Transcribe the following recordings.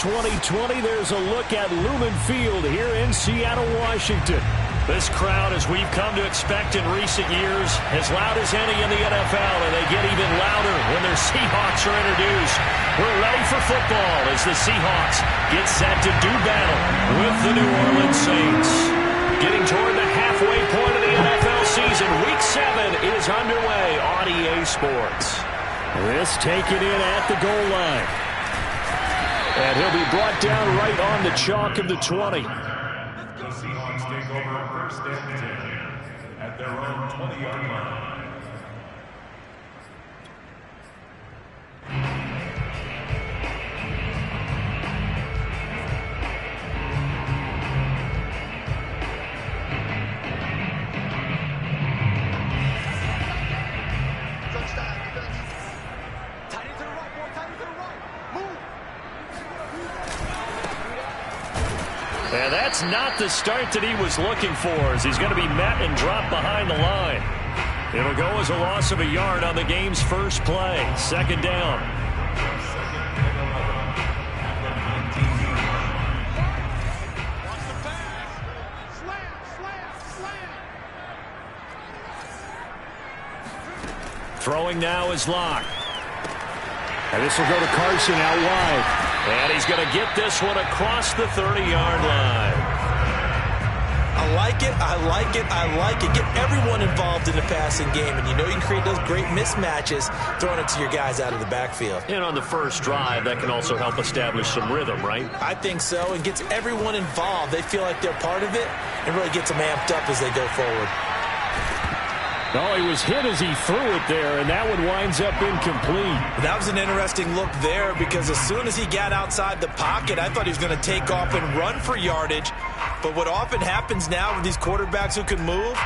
2020, there's a look at Lumen Field here in Seattle, Washington. This crowd, as we've come to expect in recent years, as loud as any in the NFL, and they get even louder when their Seahawks are introduced. We're ready for football as the Seahawks get set to do battle with the New Orleans Saints. Getting toward the halfway point of the NFL season, Week 7 is underway on EA Sports. This taken in at the goal line. And he'll be brought down right on the chalk of the 20. The Seahawks take over first and 10 at their own 20-yard line. And that's not the start that he was looking for, as he's going to be met and dropped behind the line. It'll go as a loss of a yard on the game's first play. Second down. Throwing now is Locke. And this will go to Carson out wide. And he's going to get this one across the 30-yard line. I like it, I like it, I like it. Get everyone involved in the passing game, and you know you can create those great mismatches throwing it to your guys out of the backfield. And on the first drive, that can also help establish some rhythm, right? I think so, and gets everyone involved. They feel like they're part of it, and really gets them amped up as they go forward. Oh, he was hit as he threw it there, and that one winds up incomplete. That was an interesting look there, because as soon as he got outside the pocket, I thought he was going to take off and run for yardage. But what often happens now with these quarterbacks who can move,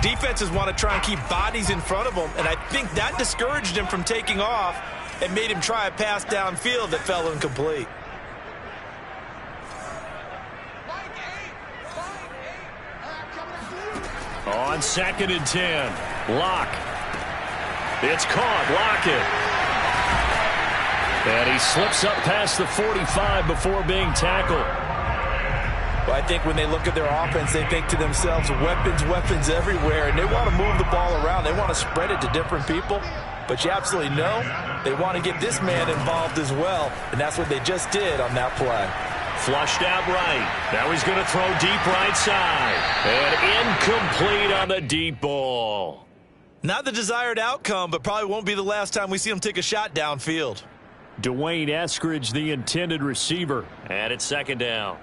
defenses want to try and keep bodies in front of them, and I think that discouraged him from taking off and made him try a pass downfield that fell incomplete. On 2nd and 10, Locke. It's caught, Lockett. And he slips up past the 45 before being tackled. Well, I think when they look at their offense, they think to themselves, weapons, weapons everywhere, and they want to move the ball around. They want to spread it to different people. But you absolutely know they want to get this man involved as well, and that's what they just did on that play. Flushed out right. Now he's going to throw deep right side. And incomplete on the deep ball. Not the desired outcome, but probably won't be the last time we see him take a shot downfield. Dwayne Eskridge, the intended receiver. And it's second down.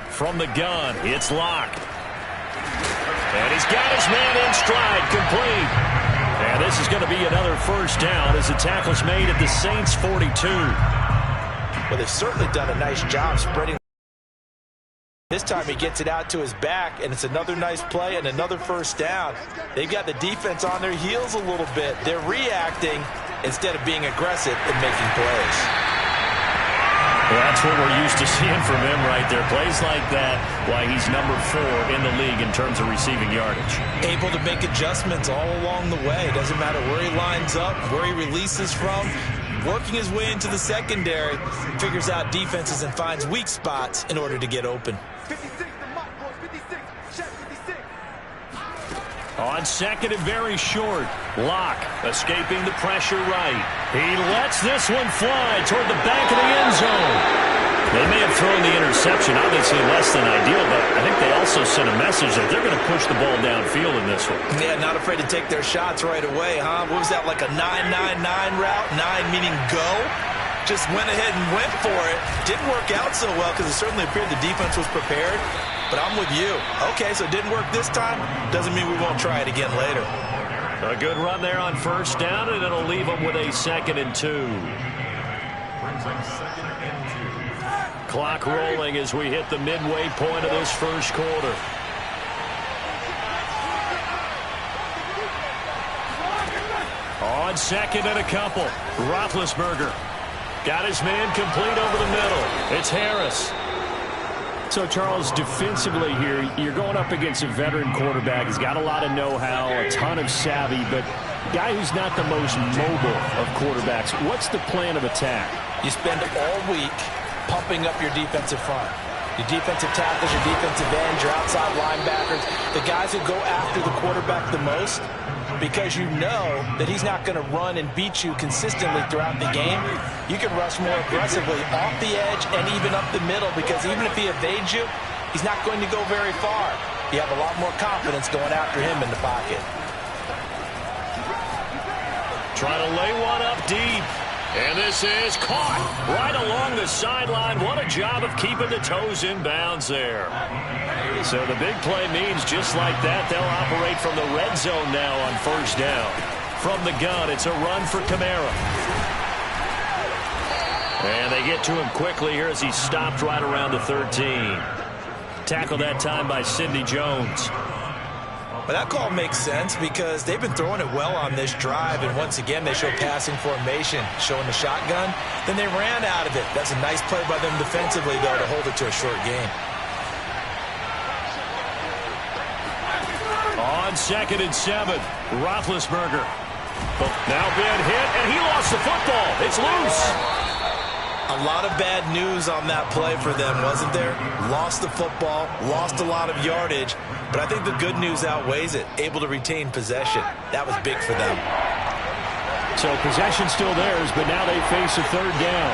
From the gun, it's Locke. And he's got his man in stride, complete. And this is going to be another first down as the tackle's made at the Saints' 42. Well, they've certainly done a nice job spreading. This time he gets it out to his back, and it's another nice play and another first down. They've got the defense on their heels a little bit. They're reacting instead of being aggressive and making plays. Well, that's what we're used to seeing from him right there. Plays like that, why he's number 4 in the league in terms of receiving yardage. Able to make adjustments all along the way. Doesn't matter where he lines up, where he releases from. Working his way into the secondary, figures out defenses and finds weak spots in order to get open. 56, the mark, boys. 56. Check 56. On 2nd and very short, Locke escaping the pressure right. He lets this one fly toward the back of the end zone. They may have thrown the interception, obviously less than ideal, but I think they also sent a message that they're going to push the ball downfield in this one. Yeah, not afraid to take their shots right away, huh? What was that, like a 9-9-9 route? 9 meaning go? Just went ahead and went for it. Didn't work out so well because it certainly appeared the defense was prepared. But I'm with you. Okay, so it didn't work this time. Doesn't mean we won't try it again later. A good run there on first down, and it'll leave them with a 2nd and 2. Brings up 2nd and 2. Clock rolling as we hit the midway point of this first quarter. On 2nd and a couple, Roethlisberger. Got his man complete over the middle. It's Harris. So, Charles, defensively here, you're going up against a veteran quarterback. He's got a lot of know-how, a ton of savvy, but a guy who's not the most mobile of quarterbacks. What's the plan of attack? You spend all week pumping up your defensive front. Your defensive tackles, your defensive ends, your outside linebackers, the guys who go after the quarterback the most, because you know that he's not going to run and beat you consistently throughout the game. You can rush more aggressively off the edge and even up the middle, because even if he evades you, he's not going to go very far. You have a lot more confidence going after him in the pocket. Trying to lay one up deep. And this is caught right along the sideline. What a job of keeping the toes in bounds there. So the big play means just like that, they'll operate from the red zone now on first down. From the gun, it's a run for Kamara. And they get to him quickly here as he stopped right around the 13. Tackled that time by Sidney Jones. But that call makes sense because they've been throwing it well on this drive, and once again they show passing formation, showing the shotgun. Then they ran out of it. That's a nice play by them defensively, though, to hold it to a short game. On 2nd and 7, Roethlisberger. Now being hit, and he lost the football. It's loose. A lot of bad news on that play for them, wasn't there? Lost the football, lost a lot of yardage, but I think the good news outweighs it. Able to retain possession. That was big for them. So possession still theirs, but now they face a third down.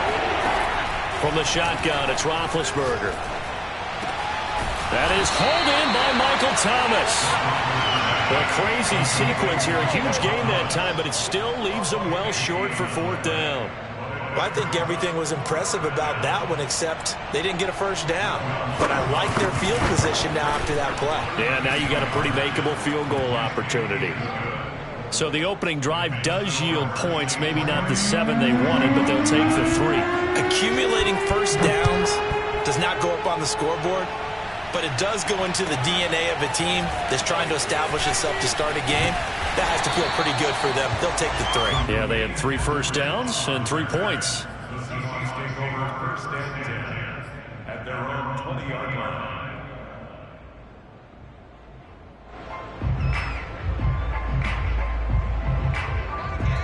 From the shotgun, it's Roethlisberger. That is hauled in by Michael Thomas. A crazy sequence here. A huge game that time, but it still leaves them well short for 4th down. Well, I think everything was impressive about that one, except they didn't get a first down. But I like their field position now after that play. Yeah, now you got a pretty makeable field goal opportunity. So the opening drive does yield points, maybe not the 7 they wanted, but they'll take the 3. Accumulating first downs does not go up on the scoreboard, but it does go into the DNA of a team that's trying to establish itself to start a game. That has to feel pretty good for them. They'll take the 3. Yeah, they had 3 first downs and 3 points. The Seahawks take over first and 10 at their own 20-yard line.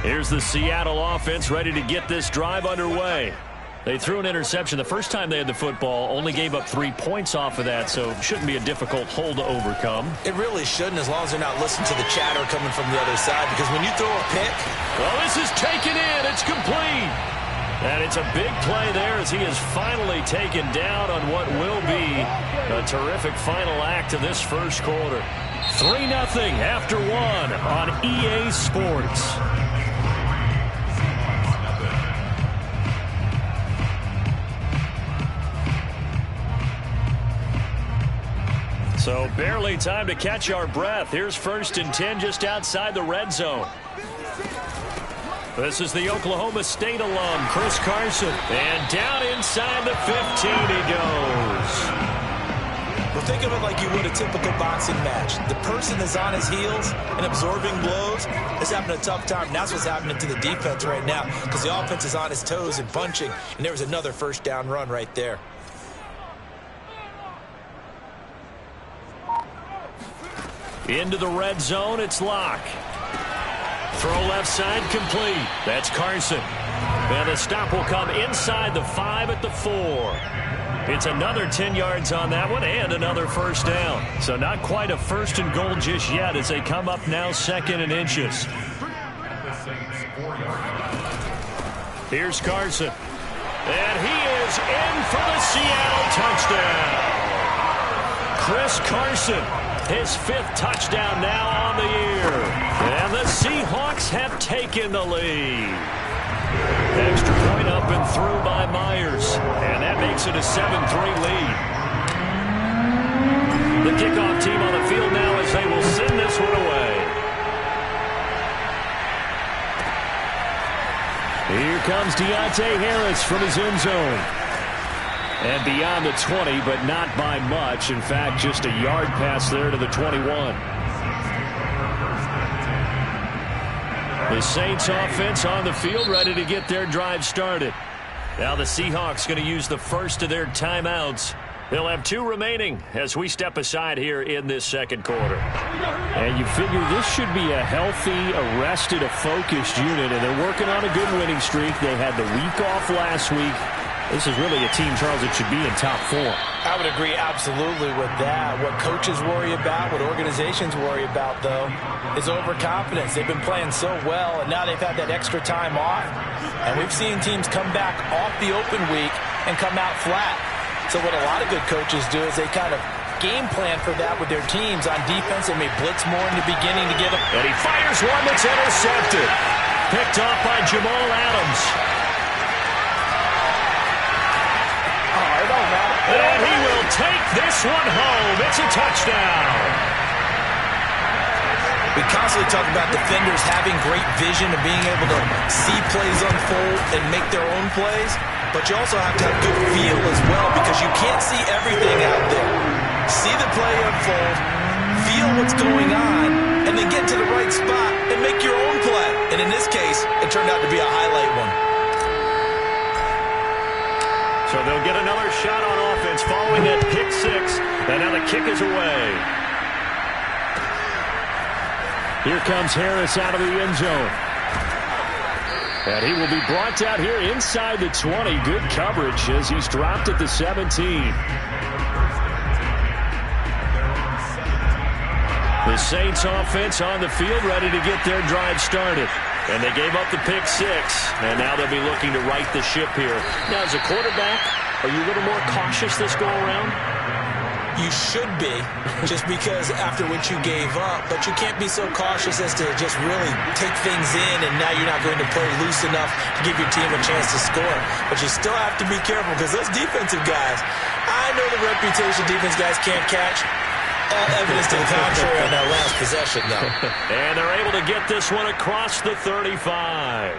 Here's the Seattle offense ready to get this drive underway. They threw an interception the first time they had the football, only gave up 3 points off of that, so it shouldn't be a difficult hole to overcome. It really shouldn't, as long as they're not listening to the chatter coming from the other side, because when you throw a pick... Well, this is taken in. It's complete. And it's a big play there as he is finally taken down on what will be a terrific final act of this first quarter. 3-0 after 1 on EA Sports. So barely time to catch our breath. Here's 1st and 10 just outside the red zone. This is the Oklahoma State alum, Chris Carson. And down inside the 15 he goes. Well, think of it like you would a typical boxing match. The person is on his heels and absorbing blows is having a tough time. And that's what's happening to the defense right now, because the offense is on his toes and punching. And there was another first down run right there. Into the red zone, it's Locke. Throw left side complete. That's Carson. And the stop will come inside the 5 at the 4. It's another 10 yards on that one and another first down. So not quite a 1st and goal just yet as they come up now 2nd and inches. Here's Carson. And he is in for the Seattle touchdown. Chris Carson. His 5th touchdown now on the year. And the Seahawks have taken the lead. Extra point up and through by Myers. And that makes it a 7-3 lead. The kickoff team on the field now as they will send this one away. Here comes Deontay Harris from his end zone. And beyond the 20, but not by much. In fact, just a yard pass there to the 21. The Saints offense on the field ready to get their drive started. Now the Seahawks going to use the first of their timeouts. They'll have 2 remaining as we step aside here in this second quarter. And you figure this should be a healthy, arrested, a focused unit, and they're working on a good winning streak. They had the week off last week. This is really a team, Charles, that should be in top form. I would agree absolutely with that. What coaches worry about, what organizations worry about, though, is overconfidence. They've been playing so well, and now they've had that extra time off. And we've seen teams come back off the open week and come out flat. So what a lot of good coaches do is they kind of game plan for that with their teams. On defense, they may blitz more in the beginning to get them. And he fires one that's intercepted. Picked off by Jamal Adams. And he will take this one home. It's a touchdown. We constantly talk about defenders having great vision and being able to see plays unfold and make their own plays. But you also have to have good feel as well, because you can't see everything out there. See the play unfold, feel what's going on, and then get to the right spot and make your own play. And in this case, it turned out to be a highlight one. So they'll get another shot on offense following that pick 6. And now the kick is away. Here comes Harris out of the end zone. And he will be brought out here inside the 20. Good coverage as he's dropped at the 17. The Saints offense on the field ready to get their drive started. And they gave up the pick 6, and now they'll be looking to right the ship here. Now, as a quarterback, are you a little more cautious this go-around? You should be, just because after what you gave up, but you can't be so cautious as to just really take things in, and now you're not going to play loose enough to give your team a chance to score. But you still have to be careful, because those defensive guys, I know the reputation defense guys can't catch. All evidence to the contrary on that last possession, though. And they're able to get this one across the 35.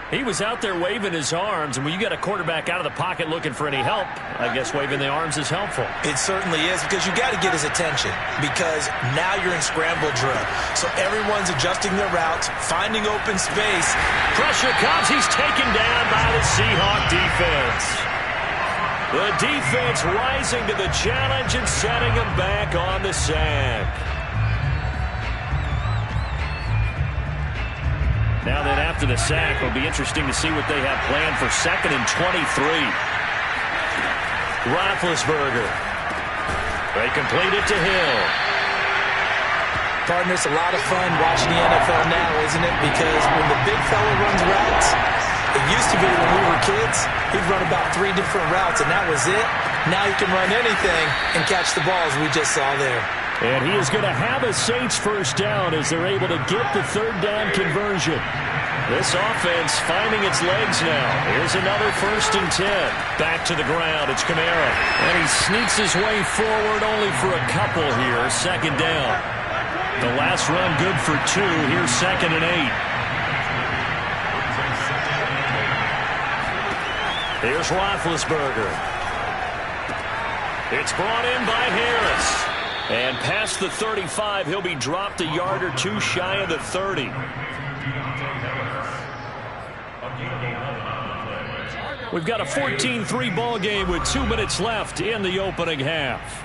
He was out there waving his arms, and when you get a quarterback out of the pocket looking for any help, I guess waving the arms is helpful. It certainly is, because you got to get his attention, because now you're in scramble drill. So everyone's adjusting their routes, finding open space. Pressure comes. He's taken down by the Seahawk defense. The defense rising to the challenge and setting him back on the sack. Now then, after the sack, it'll be interesting to see what they have planned for 2nd and 23. Roethlisberger. They complete it to Hill. Partner, it's a lot of fun watching the NFL now, isn't it? Because when the big fella runs routes, it used to be when we were kids, he'd run about 3 different routes, and that was it. Now he can run anything and catch the balls we just saw there. And he is going to have a Saints first down as they're able to get the 3rd down conversion. This offense finding its legs now. Here's another 1st and 10. Back to the ground. It's Kamara. And he sneaks his way forward only for a couple here. 2nd down. The last run good for 2. Here's 2nd and 8. Here's Roethlisberger. It's brought in by Harris. And past the 35, he'll be dropped a yard or 2 shy of the 30. We've got a 14-3 ball game with 2 minutes left in the opening half.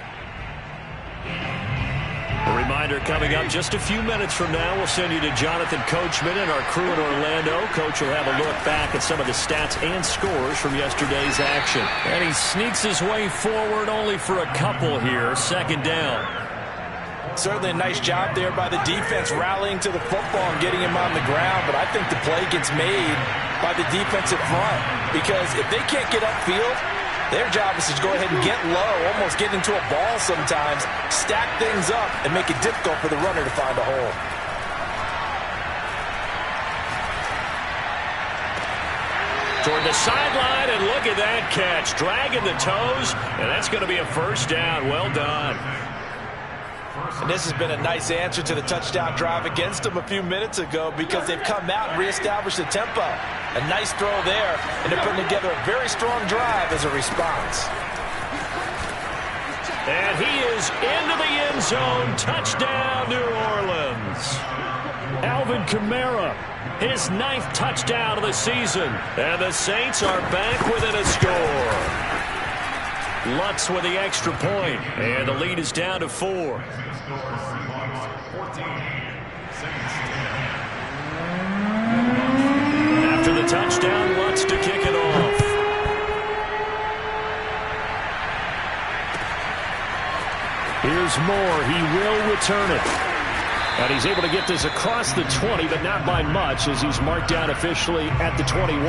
A reminder coming up just a few minutes from now. We'll send you to Jonathan Coachman and our crew in Orlando. Coach will have a look back at some of the stats and scores from yesterday's action. And he sneaks his way forward only for a couple here. 2nd down. Certainly a nice job there by the defense rallying to the football and getting him on the ground. But I think the play gets made by the defensive front, because if they can't get upfield, their job is to go ahead and get low, almost get into a ball sometimes, stack things up, and make it difficult for the runner to find a hole. Toward the sideline, and look at that catch. Dragging the toes, and that's going to be a 1st down. Well done. And this has been a nice answer to the touchdown drive against them a few minutes ago, because they've come out and reestablished the tempo. A nice throw there, and they're putting together a very strong drive as a response. And he is into the end zone. Touchdown, New Orleans. Alvin Kamara, his 9th touchdown of the season. And the Saints are back within a score. Lutz with the extra point, and the lead is down to 4. After the touchdown, Lutz to kick it off. Here's Moore. He will return it. And he's able to get this across the 20, but not by much, as he's marked down officially at the 21.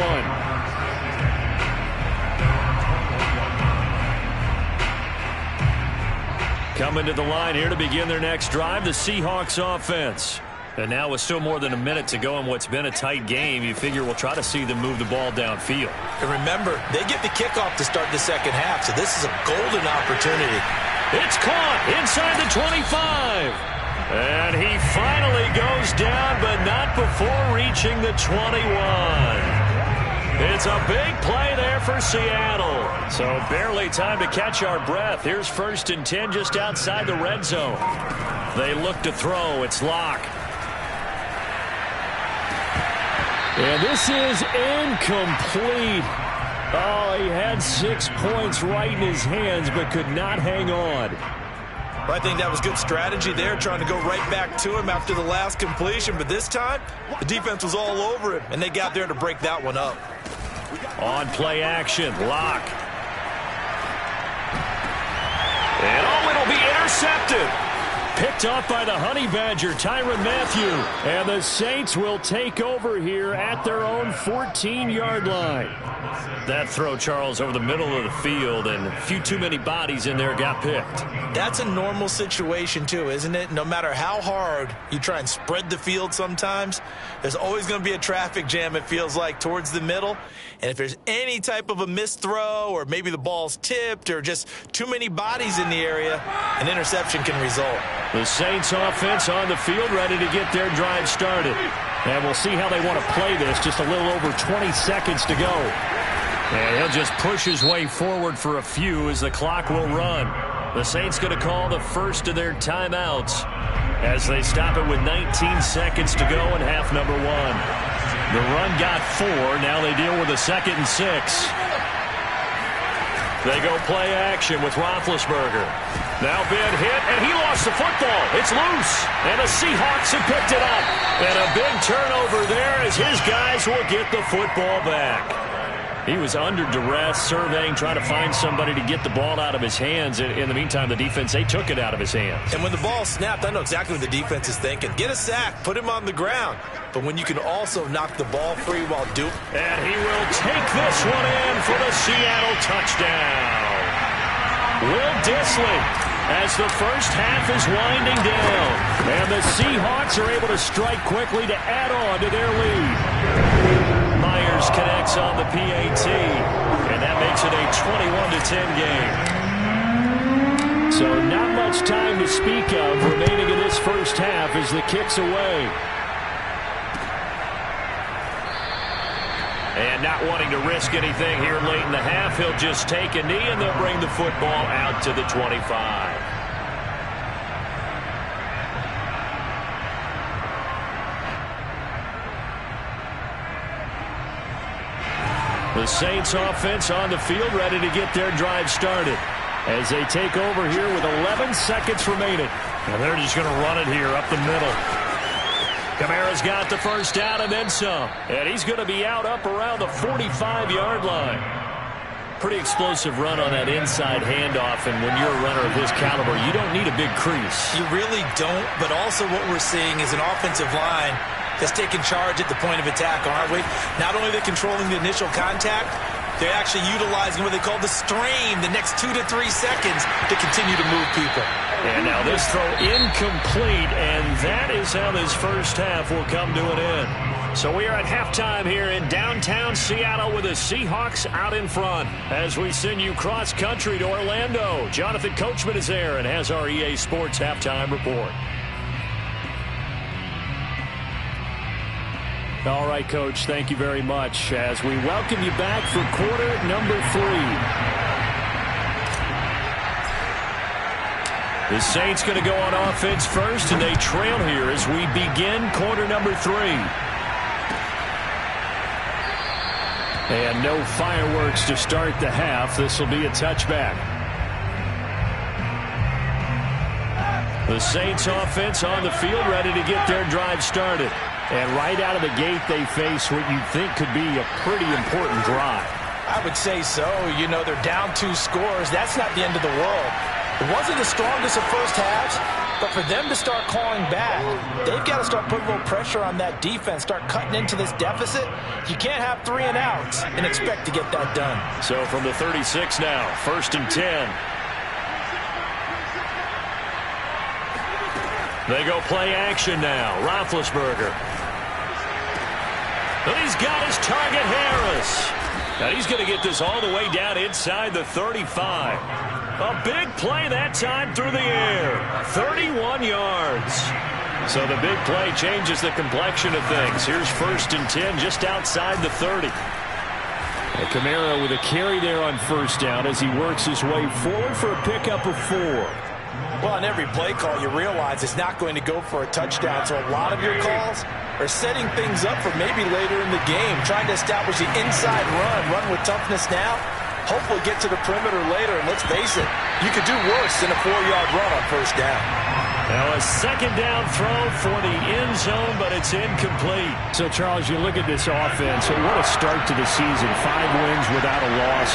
Coming to the line here to begin their next drive, the Seahawks offense. And now with still more than a minute to go in what's been a tight game, you figure we'll try to see them move the ball downfield. And remember, they get the kickoff to start the second half, so this is a golden opportunity. It's caught inside the 25. And he finally goes down, but not before reaching the 21. It's a big play there for Seattle. So barely time to catch our breath. Here's 1st and 10 just outside the red zone. They look to throw. It's Locke. And this is incomplete. Oh, he had 6 points right in his hands, but could not hang on. Well, I think that was good strategy there, trying to go right back to him after the last completion. But this time, the defense was all over him, and they got there to break that one up. On play action, Locke. And it'll be intercepted. Picked off by the Honey Badger, Tyrann Mathieu. And the Saints will take over here at their own 14-yard line. That throw, Charles, over the middle of the field, and a few too many bodies in there got picked. That's a normal situation, too, isn't it? No matter how hard you try and spread the field sometimes, there's always going to be a traffic jam, it feels like, towards the middle. And if there's any type of a missed throw, or maybe the ball's tipped, or just too many bodies in the area, an interception can result. The Saints offense on the field, ready to get their drive started. And we'll see how they want to play this. Just a little over 20 seconds to go. And he'll just push his way forward for a few as the clock will run. The Saints going to call the first of their timeouts as they stop it with 19 seconds to go in half number 1. The run got 4. Now they deal with a 2nd and 6. They go play action with Roethlisberger. Now been hit, and he lost the football. It's loose, and the Seahawks have picked it up. And a big turnover there as his guys will get the football back. He was under duress, surveying, trying to find somebody to get the ball out of his hands. In the meantime, the defense, they took it out of his hands. And when the ball snapped, I know exactly what the defense is thinking. Get a sack, put him on the ground. But when you can also knock the ball free while doing... And he will take this one in for the Seattle touchdown. Will Dissly, as the first half is winding down. And the Seahawks are able to strike quickly to add on to their lead. Myers connects on the PAT, and that makes it a 21-10 game. So not much time to speak of remaining in this first half as the kick's away. And not wanting to risk anything here late in the half, he'll just take a knee, and they'll bring the football out to the 25. The Saints offense on the field, ready to get their drive started as they take over here with 11 seconds remaining. And they're just going to run it here up the middle. Kamara's got the first down and then some. And he's going to be out up around the 45-yard line. Pretty explosive run on that inside handoff, and when you're a runner of his caliber, you don't need a big crease. You really don't, but also what we're seeing is an offensive line that's taking charge at the point of attack, aren't we? Not only are they controlling the initial contact, they're actually utilizing what they call the strain, the next 2 to 3 seconds to continue to move people. And now this throw incomplete, and that is how this first half will come to an end. So we are at halftime here in downtown Seattle with the Seahawks out in front as we send you cross-country to Orlando. Jonathan Coachman is there and has our EA Sports halftime report. All right, Coach, thank you very much as we welcome you back for quarter number 3. The Saints going to go on offense first, and they trail here as we begin quarter number 3. And no fireworks to start the half. This will be a touchback. The Saints offense on the field, ready to get their drive started. And right out of the gate, they face what you think could be a pretty important drive. I would say so. You know, they're down 2 scores. That's not the end of the world. It wasn't the strongest of first halves, but for them to start clawing back, they've got to start putting a little pressure on that defense, start cutting into this deficit. You can't have 3 and outs and expect to get that done. So from the 36 now, 1st and 10. They go play action now. Roethlisberger. And he's got his target, Harris. Now he's going to get this all the way down inside the 35. A big play that time through the air. 31 yards. So the big play changes the complexion of things. Here's 1st and 10 just outside the 30. And Kamara with a carry there on 1st down as he works his way forward for a pickup of 4. Well, on every play call, you realize it's not going to go for a touchdown. So a lot of your calls are setting things up for maybe later in the game, trying to establish the inside run with toughness now. Hopefully get to the perimeter later, and let's face it, you could do worse than a 4-yard run on 1st down. Now a 2nd down throw for the end zone, but it's incomplete. So, Charles, you look at this offense, what a start to the season. 5 wins without a loss.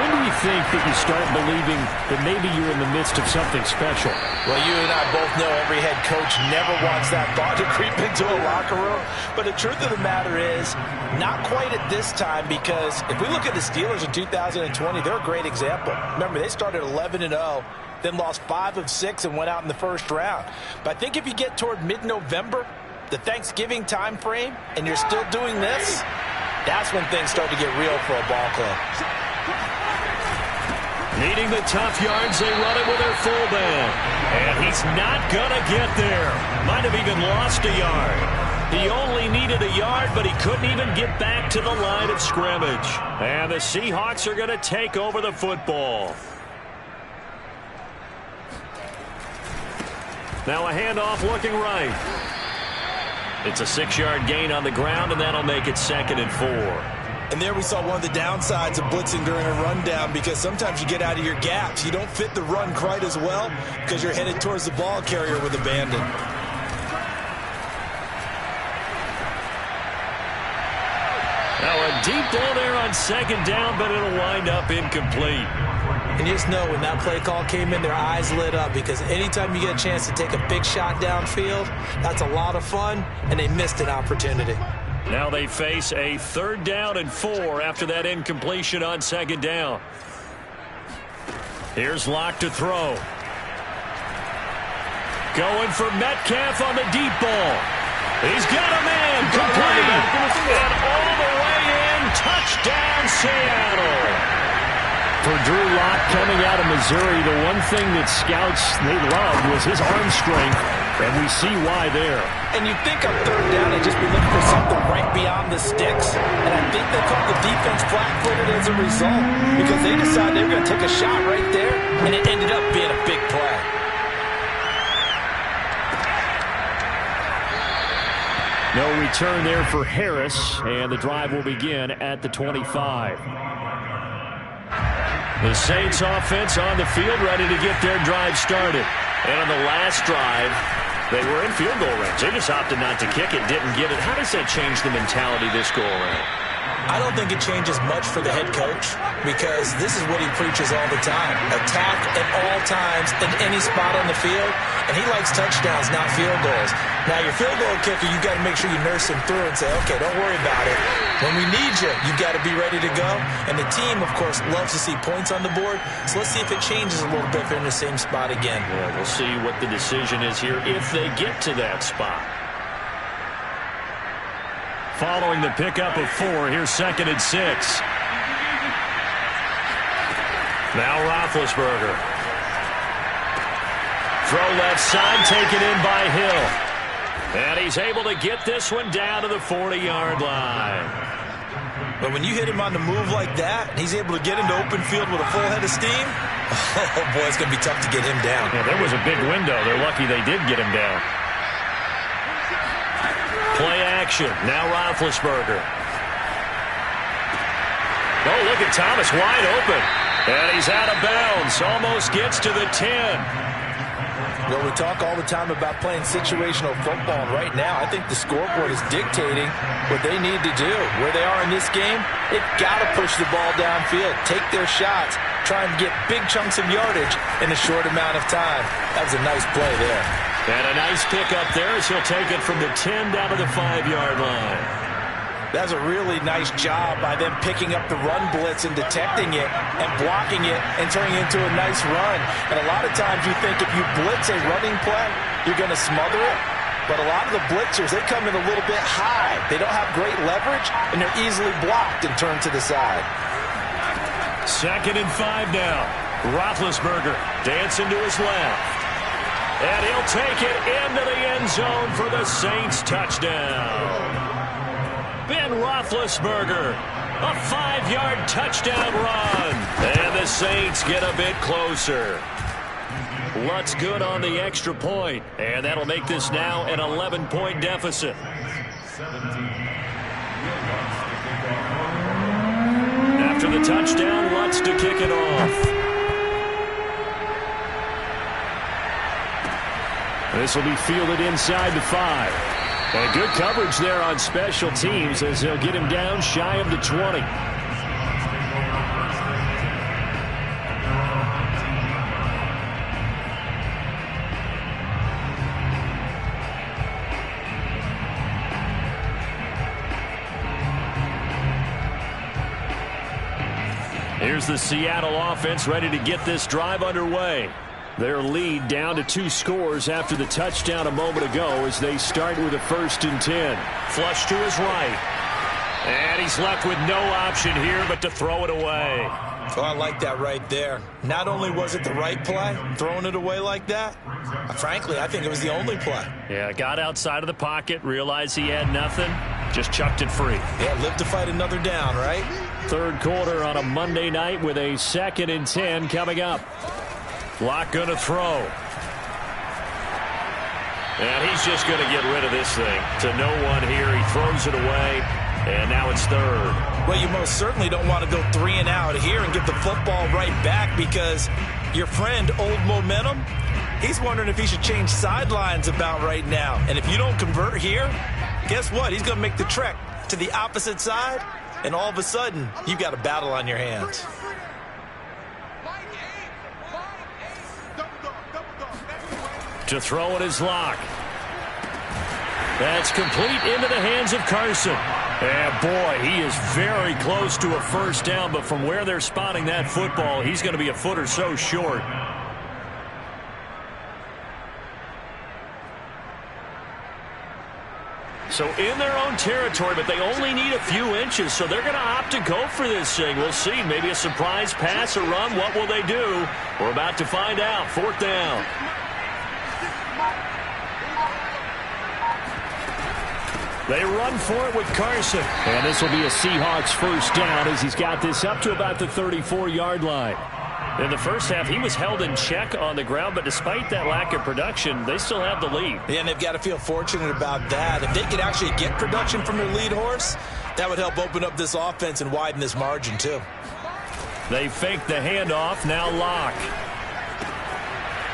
When do you think that you start believing that maybe you're in the midst of something special? Well, you and I both know every head coach never wants that thought to creep into a locker room. But the truth of the matter is, not quite at this time, because if we look at the Steelers in 2020, they're a great example. Remember, they started 11-0. Then lost 5 of 6 and went out in the 1st round. But I think if you get toward mid-November, the Thanksgiving time frame, and you're still doing this, that's when things start to get real for a ball club. Needing the tough yards, they run it with their fullback. And he's not going to get there. Might have even lost a yard. He only needed a yard, but he couldn't even get back to the line of scrimmage. And the Seahawks are going to take over the football. Now a handoff looking right. It's a 6-yard gain on the ground, and that'll make it 2nd and 4. And there we saw one of the downsides of blitzing during a rundown, because sometimes you get out of your gaps. You don't fit the run quite as well because you're headed towards the ball carrier with abandon. Now a deep ball there on 2nd down, but it'll wind up incomplete. And you just know when that play call came in, their eyes lit up, because anytime you get a chance to take a big shot downfield, that's a lot of fun, and they missed an opportunity. Now they face a 3rd down and 4 after that incompletion on 2nd down. Here's Locke to throw. Going for Metcalf on the deep ball. He's got a man complete. And all the way in, touchdown Seattle. For Drew Lock coming out of Missouri, the one thing that scouts they loved was his arm strength, and we see why there. And you think on 3rd down, they'd just be looking for something right beyond the sticks, and I think they called the defense flat-footed as a result, because they decided they were going to take a shot right there, and it ended up being a big play. No return there for Harris, and the drive will begin at the 25. The Saints offense on the field, ready to get their drive started. And on the last drive, they were in field goal range. They just opted not to kick it, didn't get it. How does that change the mentality this go around? I don't think it changes much for the head coach, because this is what he preaches all the time. Attack at all times in any spot on the field, and he likes touchdowns, not field goals. Now, your field goal kicker, you've got to make sure you nurse him through and say, okay, don't worry about it. When we need you, you've got to be ready to go. And the team, of course, loves to see points on the board, so let's see if it changes a little bit if they're in the same spot again. Yeah, we'll see what the decision is here if they get to that spot. Following the pickup of 4, here's 2nd and 6. Now Roethlisberger. Throw left side, taken in by Hill. And he's able to get this one down to the 40-yard line. But when you hit him on the move like that, and he's able to get into open field with a full head of steam, oh, boy, it's going to be tough to get him down. Yeah, there was a big window. They're lucky they did get him down. Play action. Now Roethlisberger. Oh, look at Thomas wide open. And he's out of bounds. Almost gets to the 10. Well, we talk all the time about playing situational football, and right now I think the scoreboard is dictating what they need to do. Where they are in this game, they've got to push the ball downfield, take their shots, try and get big chunks of yardage in a short amount of time. That was a nice play there. And a nice pickup there as he'll take it from the 10 down to the 5-yard line. That's a really nice job by them picking up the run blitz and detecting it and blocking it and turning it into a nice run. And a lot of times you think if you blitz a running play, you're going to smother it. But a lot of the blitzers, they come in a little bit high. They don't have great leverage, and they're easily blocked and turned to the side. 2nd and 5 now. Roethlisberger dancing to his left. And he'll take it into the end zone for the Saints touchdown. Ben Roethlisberger, a 5-yard touchdown run. And the Saints get a bit closer. Lutz good on the extra point, and that'll make this now an 11-point deficit. After the touchdown, Lutz to kick it off. This will be fielded inside the 5. And good coverage there on special teams as they'll get him down shy of the 20. Here's the Seattle offense ready to get this drive underway. Their lead down to 2 scores after the touchdown a moment ago as they start with a 1st and 10. Flush to his right. And he's left with no option here but to throw it away. Oh, I like that right there. Not only was it the right play, throwing it away like that, frankly, I think it was the only play. Yeah, got outside of the pocket, realized he had nothing, just chucked it free. Yeah, live to fight another down, right? 3rd quarter on a Monday night with a 2nd and 10 coming up. Locke going to throw. And he's just going to get rid of this thing. To no one here. He throws it away. And now it's 3rd. Well, you most certainly don't want to go 3 and out here and get the football right back because your friend, Old Momentum, he's wondering if he should change sidelines about right now. And if you don't convert here, guess what? He's going to make the trek to the opposite side. And all of a sudden, you've got a battle on your hands. To throw it is Locke. That's complete into the hands of Carson. And boy, he is very close to a 1st down, but from where they're spotting that football, he's going to be a foot or so short. So in their own territory, but they only need a few inches, so they're going to opt to go for this thing. We'll see. Maybe a surprise pass or run. What will they do? We're about to find out. 4th down. They run for it with Carson. And this will be a Seahawks 1st down as he's got this up to about the 34-yard line. In the first half, he was held in check on the ground, but despite that lack of production, they still have the lead. Yeah, and they've got to feel fortunate about that. If they could actually get production from their lead horse, that would help open up this offense and widen this margin, too. They fake the handoff. Now Locke.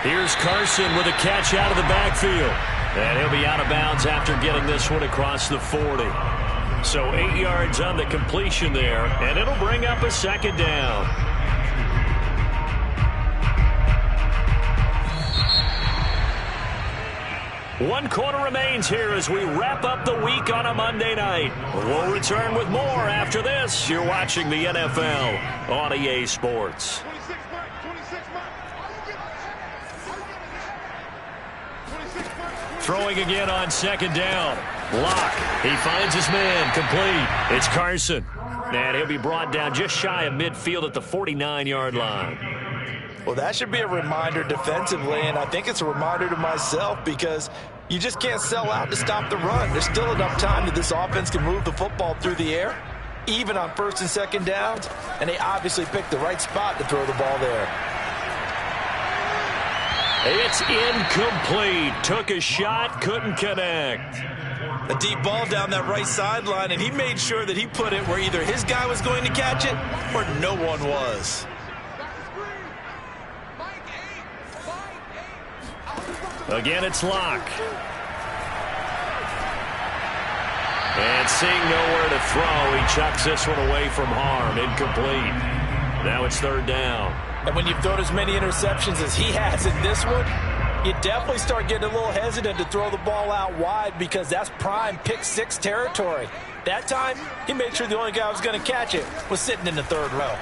Here's Carson with a catch out of the backfield. And he'll be out of bounds after getting this one across the 40. So 8 yards on the completion there, and it'll bring up a 2nd down. One quarter remains here as we wrap up the week on a Monday night. We'll return with more after this. You're watching the NFL on EA Sports. Throwing again on 2nd down. Locke. He finds his man. Complete. It's Carson. And he'll be brought down just shy of midfield at the 49-yard line. Well, that should be a reminder defensively, and I think it's a reminder to myself because you just can't sell out to stop the run. There's still enough time that this offense can move the football through the air. even on first and second downs, and they obviously picked the right spot to throw the ball there. It's incomplete. Took a shot, couldn't connect. A deep ball down that right sideline, and he made sure that he put it where either his guy was going to catch it or no one was. Again, it's Locke. And seeing nowhere to throw, he chucks this one away from harm. Incomplete. Now it's third down. And when you've thrown as many interceptions as he has in this one, you definitely start getting a little hesitant to throw the ball out wide because that's prime pick six territory. That time, he made sure the only guy who was going to catch it was sitting in the third row.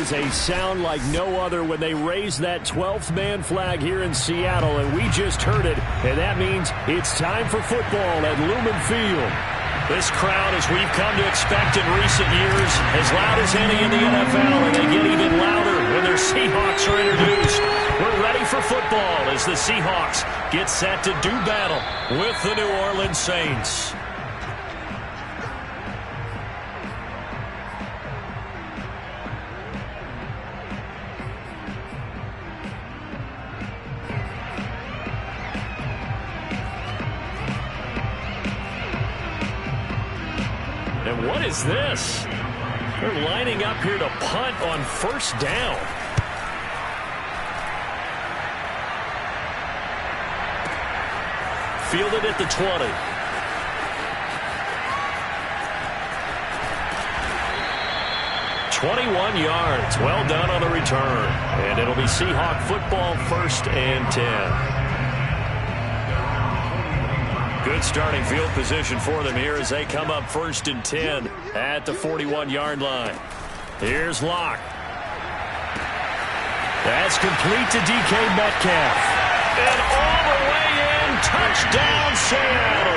is a sound like no other when they raise that 12th man flag here in Seattle, and we just heard it, and that means it's time for football at Lumen Field. This crowd, as we've come to expect in recent years, as loud as any in the NFL, and they get even louder when they're your Seahawks are introduced. We're ready for football as the Seahawks get set to do battle with the New Orleans Saints. And what is this? They're lining up here to punt on first down. Fielded at the 20. "21 yards. Well done on the return. And it'll be Seahawk football, 1st and 10. Good starting field position for them here as they come up 1st and 10 at the 41-yard line. Here's Locke. That's complete to DK Metcalf. And all the way in, touchdown Seattle.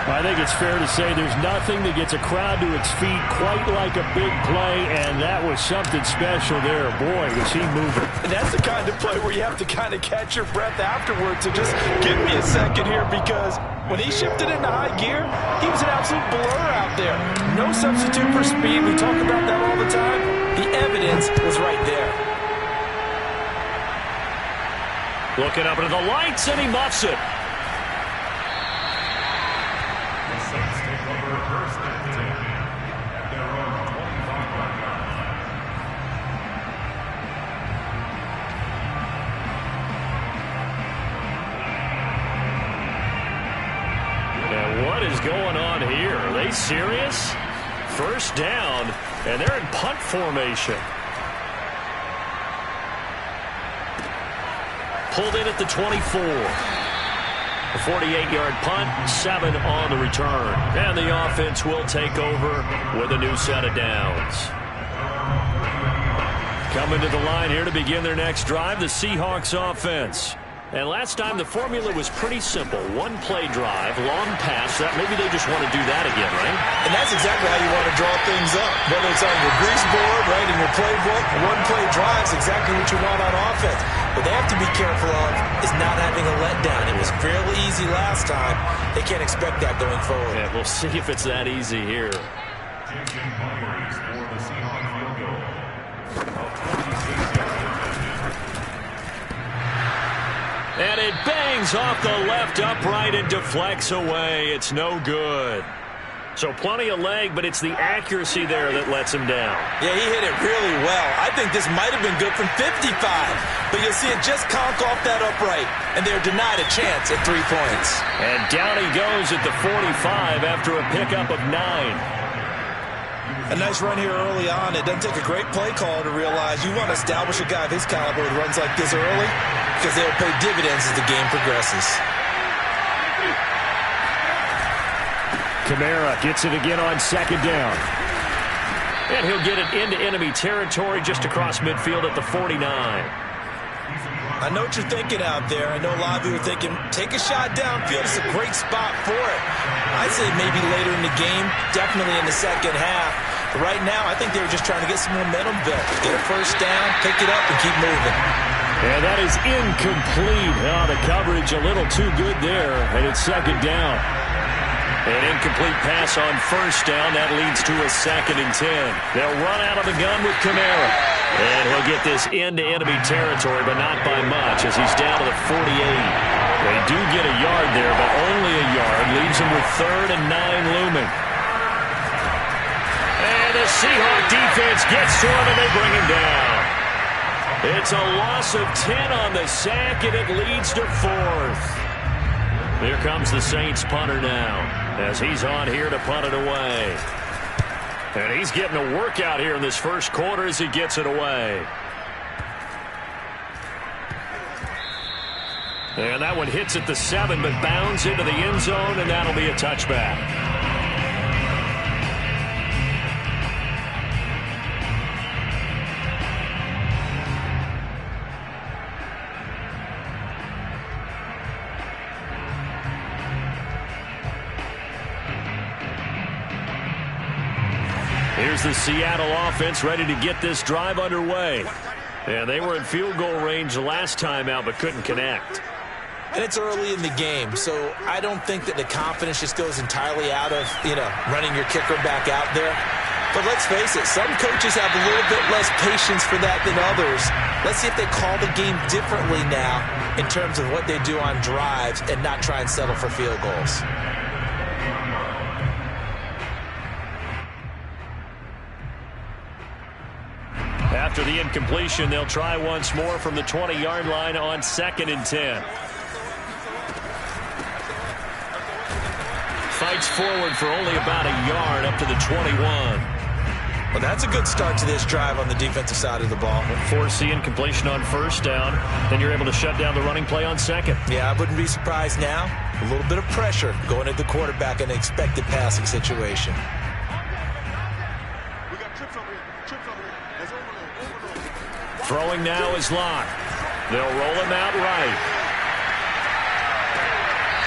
I think it's fair to say there's nothing that gets a crowd to its feet quite like a big play, and that was something special there. Boy, was he moving. And that's the kind of play where you have to kind of catch your breath afterwards. So just give me a second here, because when he shifted into high gear, he was an absolute blur out there. No substitute for speed. We talk about that all the time. The evidence was right there. Looking up into the lights, and he muffs it. Saints take over 1st and 10 at their own 25-yard line. And what is going on here? Are they serious? First down, and they're in punt formation. Pulled in at the 24. A 48-yard punt, 7 on the return. And the offense will take over with a new set of downs. Coming to the line here to begin their next drive, the Seahawks offense. And last time the formula was pretty simple. One play drive, long pass. That maybe they just want to do that again, right? And that's exactly how you want to draw things up. Whether it's on your grease board, right, in your playbook, one play drive is exactly what you want on offense. What they have to be careful of is not having a letdown. It was fairly easy last time. They can't expect that going forward. Yeah, we'll see if it's that easy here. Jason Myers for the Seahawks field goal. A 26-yard And it bangs off the left upright and deflects away. It's no good. So plenty of leg, but it's the accuracy there that lets him down. Yeah, he hit it really well. I think this might have been good from 55. But you'll see it just conk off that upright. And they're denied a chance at 3 points. And down he goes at the 45 after a pickup of 9. A nice run here early on. It doesn't take a great play caller to realize you want to establish a guy of his caliber with runs like this early, because they'll pay dividends as the game progresses. Kamara gets it again on 2nd down. And he'll get it into enemy territory just across midfield at the 49. I know what you're thinking out there. I know a lot of you are thinking, take a shot downfield. It's a great spot for it. I'd say maybe later in the game, definitely in the second half. But right now, I think they were just trying to get some momentum built. Get a first down, pick it up, and keep moving. And that is incomplete. Oh, the coverage a little too good there, and it's 2nd down. An incomplete pass on first down. That leads to a 2nd and 10. They'll run out of the gun with Kamara. And he'll get this into enemy territory, but not by much as he's down to the 48. They do get a yard there, but only a yard. Leaves him with 3rd and 9 looming. And the Seahawk defense gets to him, and they bring him down. It's a loss of 10 on the sack, and it leads to 4th. Here comes the Saints punter now, as he's on here to punt it away. And he's getting a workout here in this first quarter as he gets it away. And that one hits at the 7, but bounds into the end zone, and that'll be a touchback. Here's the Seattle offense ready to get this drive underway. And they were in field goal range the last time out but couldn't connect. And it's early in the game, so I don't think that the confidence just goes entirely out of, running your kicker back out there. But let's face it, some coaches have a little bit less patience for that than others. Let's see if they call the game differently now in terms of what they do on drives and not try and settle for field goals. After the incompletion, they'll try once more from the 20-yard line on 2nd and 10. Fights forward for only about a yard up to the 21. Well, that's a good start to this drive on the defensive side of the ball. Force the incompletion on 1st down. Then you're able to shut down the running play on 2nd. Yeah, I wouldn't be surprised now. A little bit of pressure going at the quarterback in an expected passing situation. Throwing now is Locke. They'll roll him out right.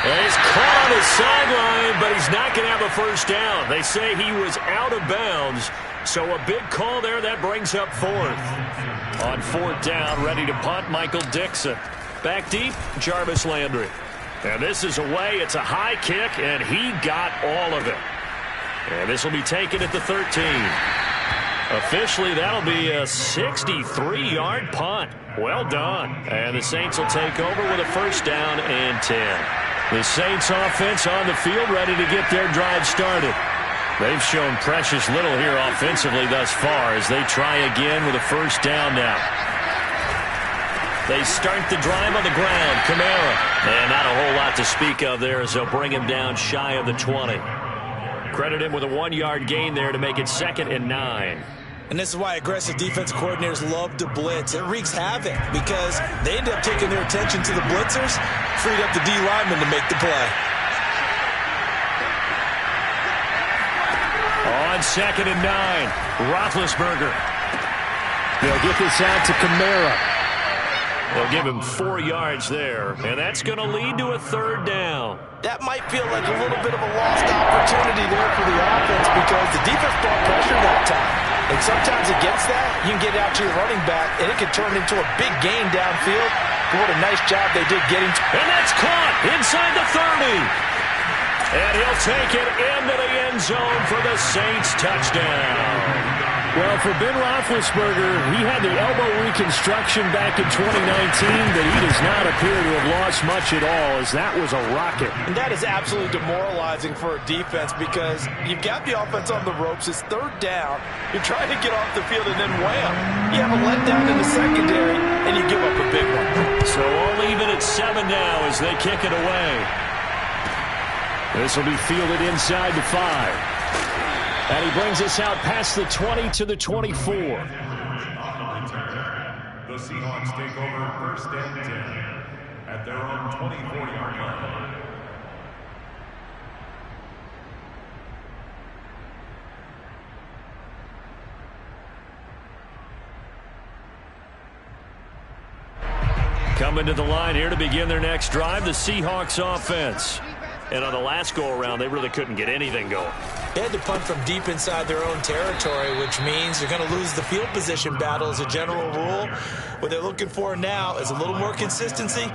And he's caught on his sideline, but he's not going to have a 1st down. They say he was out of bounds, so a big call there. That brings up 4th. On 4th down, ready to punt, Michael Dixon. Back deep, Jarvis Landry. And this is away. It's a high kick, and he got all of it. And this will be taken at the 13. Officially, that'll be a 63-yard punt. Well done. And the Saints will take over with a 1st down and 10. The Saints offense on the field ready to get their drive started. They've shown precious little here offensively thus far as they try again with a 1st down now. They start the drive on the ground. Kamara. And not a whole lot to speak of there as they'll bring him down shy of the 20. Credit him with a 1-yard gain there to make it 2nd and 9. And this is why aggressive defense coordinators love to blitz. It wreaks havoc because they end up taking their attention to the blitzers, freed up the D lineman to make the play. On 2nd and 9, Roethlisberger. They'll get this out to Kamara. They'll give him 4 yards there, and that's going to lead to a 3rd down. That might feel like a little bit of a lost opportunity there for the offense because the defense brought pressure that time. And sometimes against that, you can get out to your running back, and it can turn into a big gain downfield. But what a nice job they did getting to. And that's caught inside the 30. And he'll take it into the end zone for the Saints touchdown. Well, for Ben Roethlisberger, he had the elbow reconstruction back in 2019, but he does not appear to have lost much at all, as that was a rocket. And that is absolutely demoralizing for a defense because you've got the offense on the ropes. It's 3rd down. You're trying to get off the field, and then wham, you have a letdown in the secondary, and you give up a big one. So all even at 7 now as they kick it away. This will be fielded inside the 5. And he brings us out past the 20 to the 24. The Seahawks take over 1st and 10 at their own 24-yard line. Coming to the line here to begin their next drive, the Seahawks offense. And on the last go-around, they really couldn't get anything going. They had to punt from deep inside their own territory, which means they're going to lose the field position battle as a general rule. What they're looking for now is a little more consistency,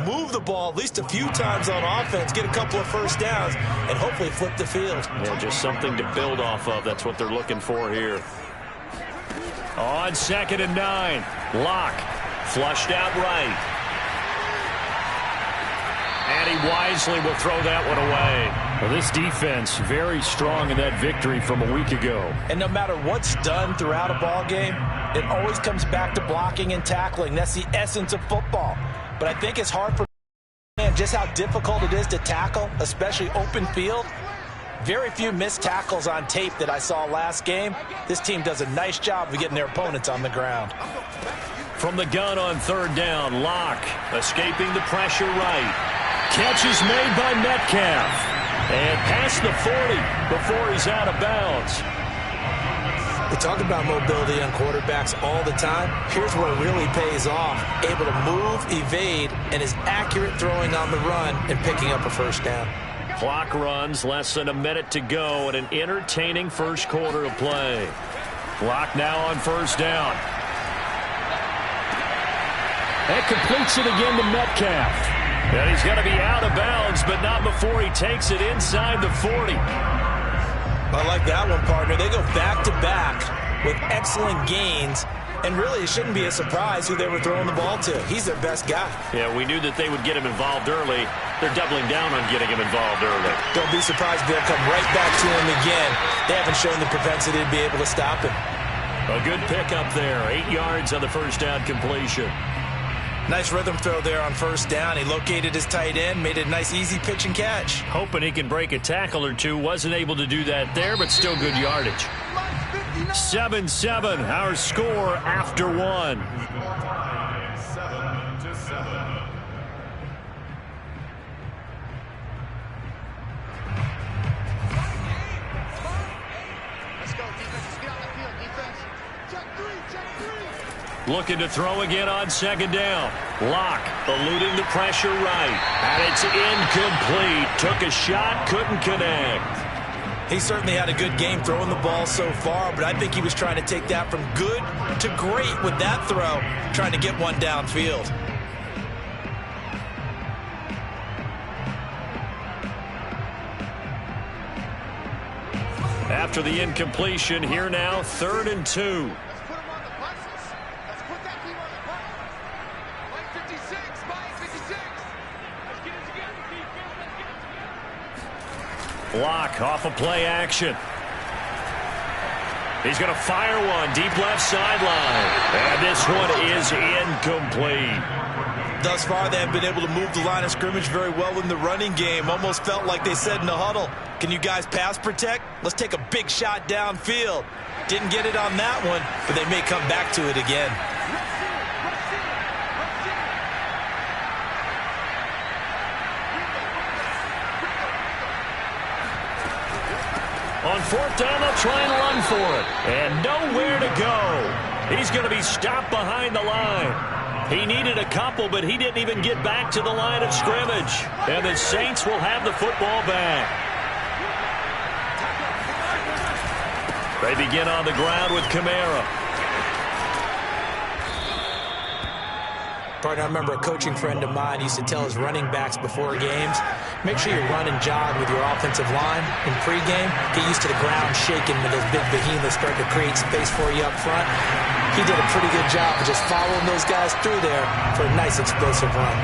move the ball at least a few times on offense, get a couple of 1st downs, and hopefully flip the field. Yeah, just something to build off of. That's what they're looking for here. On 2nd and 9, Locke flushed out right. And he wisely will throw that one away. Well, this defense very strong in that victory from a week ago. And no matter what's done throughout a ball game, it always comes back to blocking and tackling. That's the essence of football. But I think it's hard for just how difficult it is to tackle, especially open field. Very few missed tackles on tape that I saw last game. This team does a nice job of getting their opponents on the ground. From the gun on 3rd down, Locke escaping the pressure right. Catch is made by Metcalf. And past the 40 before he's out of bounds. We talk about mobility on quarterbacks all the time. Here's where it really pays off. Able to move, evade, and is accurate throwing on the run and picking up a 1st down. Clock runs, less than a minute to go, and an entertaining first quarter of play. Clock now on first down. And completes it again to Metcalf. And he's going to be out of bounds, but not before he takes it inside the 40. I like that one, partner. They go back-to-back with excellent gains. And really, it shouldn't be a surprise who they were throwing the ball to. He's their best guy. Yeah, we knew that they would get him involved early. They're doubling down on getting him involved early. Don't be surprised if they'll come right back to him again. They haven't shown the propensity to be able to stop him. A good pickup there. 8 yards on the first down completion. Nice rhythm throw there on first down. He located his tight end, made it a nice, easy pitch and catch. Hoping he can break a tackle or two. Wasn't able to do that there, but still good yardage. 7-7, our score after one. 7-7. Looking to throw again on second down. Locke eluding the pressure right. And it's incomplete. Took a shot, couldn't connect. He certainly had a good game throwing the ball so far, but I think he was trying to take that from good to great with that throw, trying to get one downfield. After the incompletion, here now, 3rd and 2. Locke off of play action. He's going to fire one deep left sideline. And this one is incomplete. Thus far, they have been able to move the line of scrimmage very well in the running game. Almost felt like they said in the huddle, can you guys pass protect? Let's take a big shot downfield. Didn't get it on that one, but they may come back to it again. On 4th down, they'll try and run for it. And nowhere to go. He's going to be stopped behind the line. He needed a couple, but he didn't even get back to the line of scrimmage. And the Saints will have the football back. They begin on the ground with Kamara. Partner, I remember a coaching friend of mine used to tell his running backs before games, make sure you run and jog with your offensive line in pregame. Get used to the ground shaking when those big behemoths start to create space for you up front. He did a pretty good job of just following those guys through there for a nice explosive run.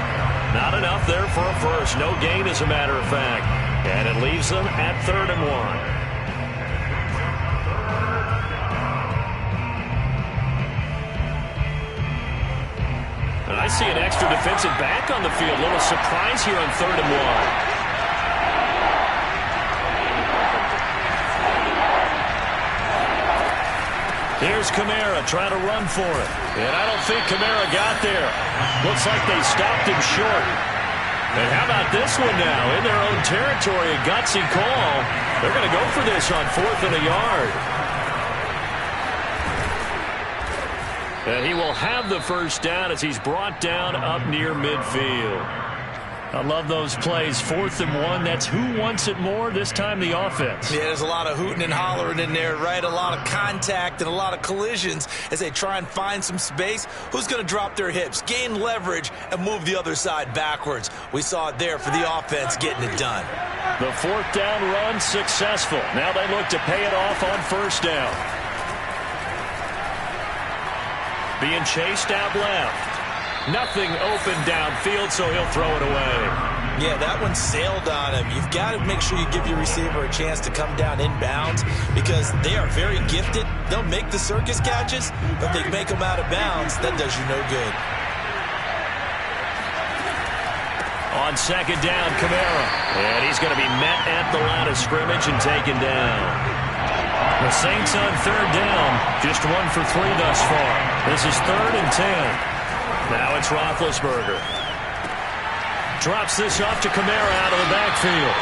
Not enough there for a first. No gain, as a matter of fact. And it leaves them at 3rd and 1. And I see an extra defensive back on the field. A little surprise here on 3rd and 1. Here's Kamara trying to run for it. And I don't think Kamara got there. Looks like they stopped him short. And how about this one now? In their own territory, a gutsy call. They're going to go for this on 4th and a yard. And he will have the first down as he's brought down up near midfield. I love those plays. 4th and 1. That's who wants it more, this time the offense. Yeah, there's a lot of hooting and hollering in there, right? A lot of contact and a lot of collisions as they try and find some space. Who's going to drop their hips, gain leverage, and move the other side backwards? We saw it there for the offense getting it done. The 4th down run successful. Now they look to pay it off on 1st down. Being chased out left. Nothing open downfield, so he'll throw it away. Yeah, that one sailed on him. You've got to make sure you give your receiver a chance to come down inbounds because they are very gifted. They'll make the circus catches, but they make them out of bounds. That does you no good. On 2nd down, Kamara. And he's going to be met at the line of scrimmage and taken down. The Saints on 3rd down, just 1 for 3 thus far. This is 3rd and 10. Now it's Roethlisberger. Drops this off to Kamara out of the backfield.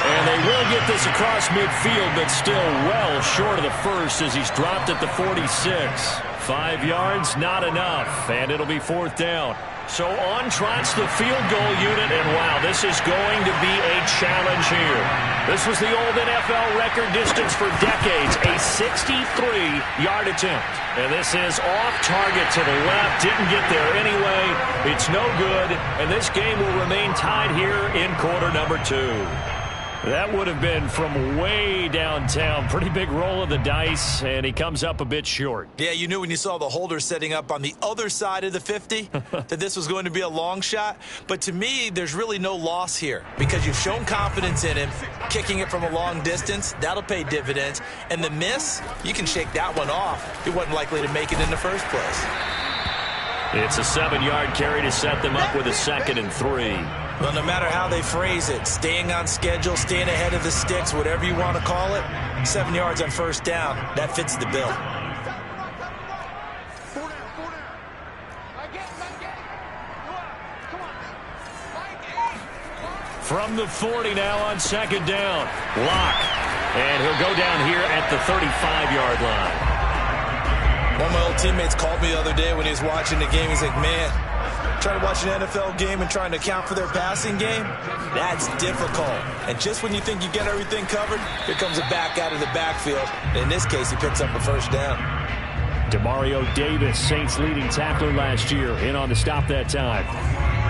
And they will get this across midfield, but still well short of the first as he's dropped at the 46. 5 yards, not enough, and it'll be 4th down. So on trots the field goal unit, and wow, this is going to be a challenge here. This was the old NFL record distance for decades, a 63-yard attempt. And this is off target to the left, didn't get there anyway. It's no good, and this game will remain tied here in quarter number 2. That would have been from way downtown. Pretty big roll of the dice, and he comes up a bit short. Yeah, you knew when you saw the holder setting up on the other side of the 50 that this was going to be a long shot. But to me, there's really no loss here because you've shown confidence in him. Kicking it from a long distance, that'll pay dividends. And the miss, you can shake that one off. He wasn't likely to make it in the first place. It's a 7-yard carry to set them up with a 2nd and 3. Well, no matter how they phrase it, staying on schedule, staying ahead of the sticks, whatever you want to call it, 7 yards on 1st down, that fits the bill. From the 40 now on 2nd down. Lock. And he'll go down here at the 35-yard line. One of my old teammates called me the other day when he was watching the game. He's like, man, trying to watch an NFL game and trying to account for their passing game, that's difficult. And just when you think you get everything covered, here comes a back out of the backfield. In this case, he picks up a 1st down. Demario Davis, Saints leading tackler last year, in on the stop that time.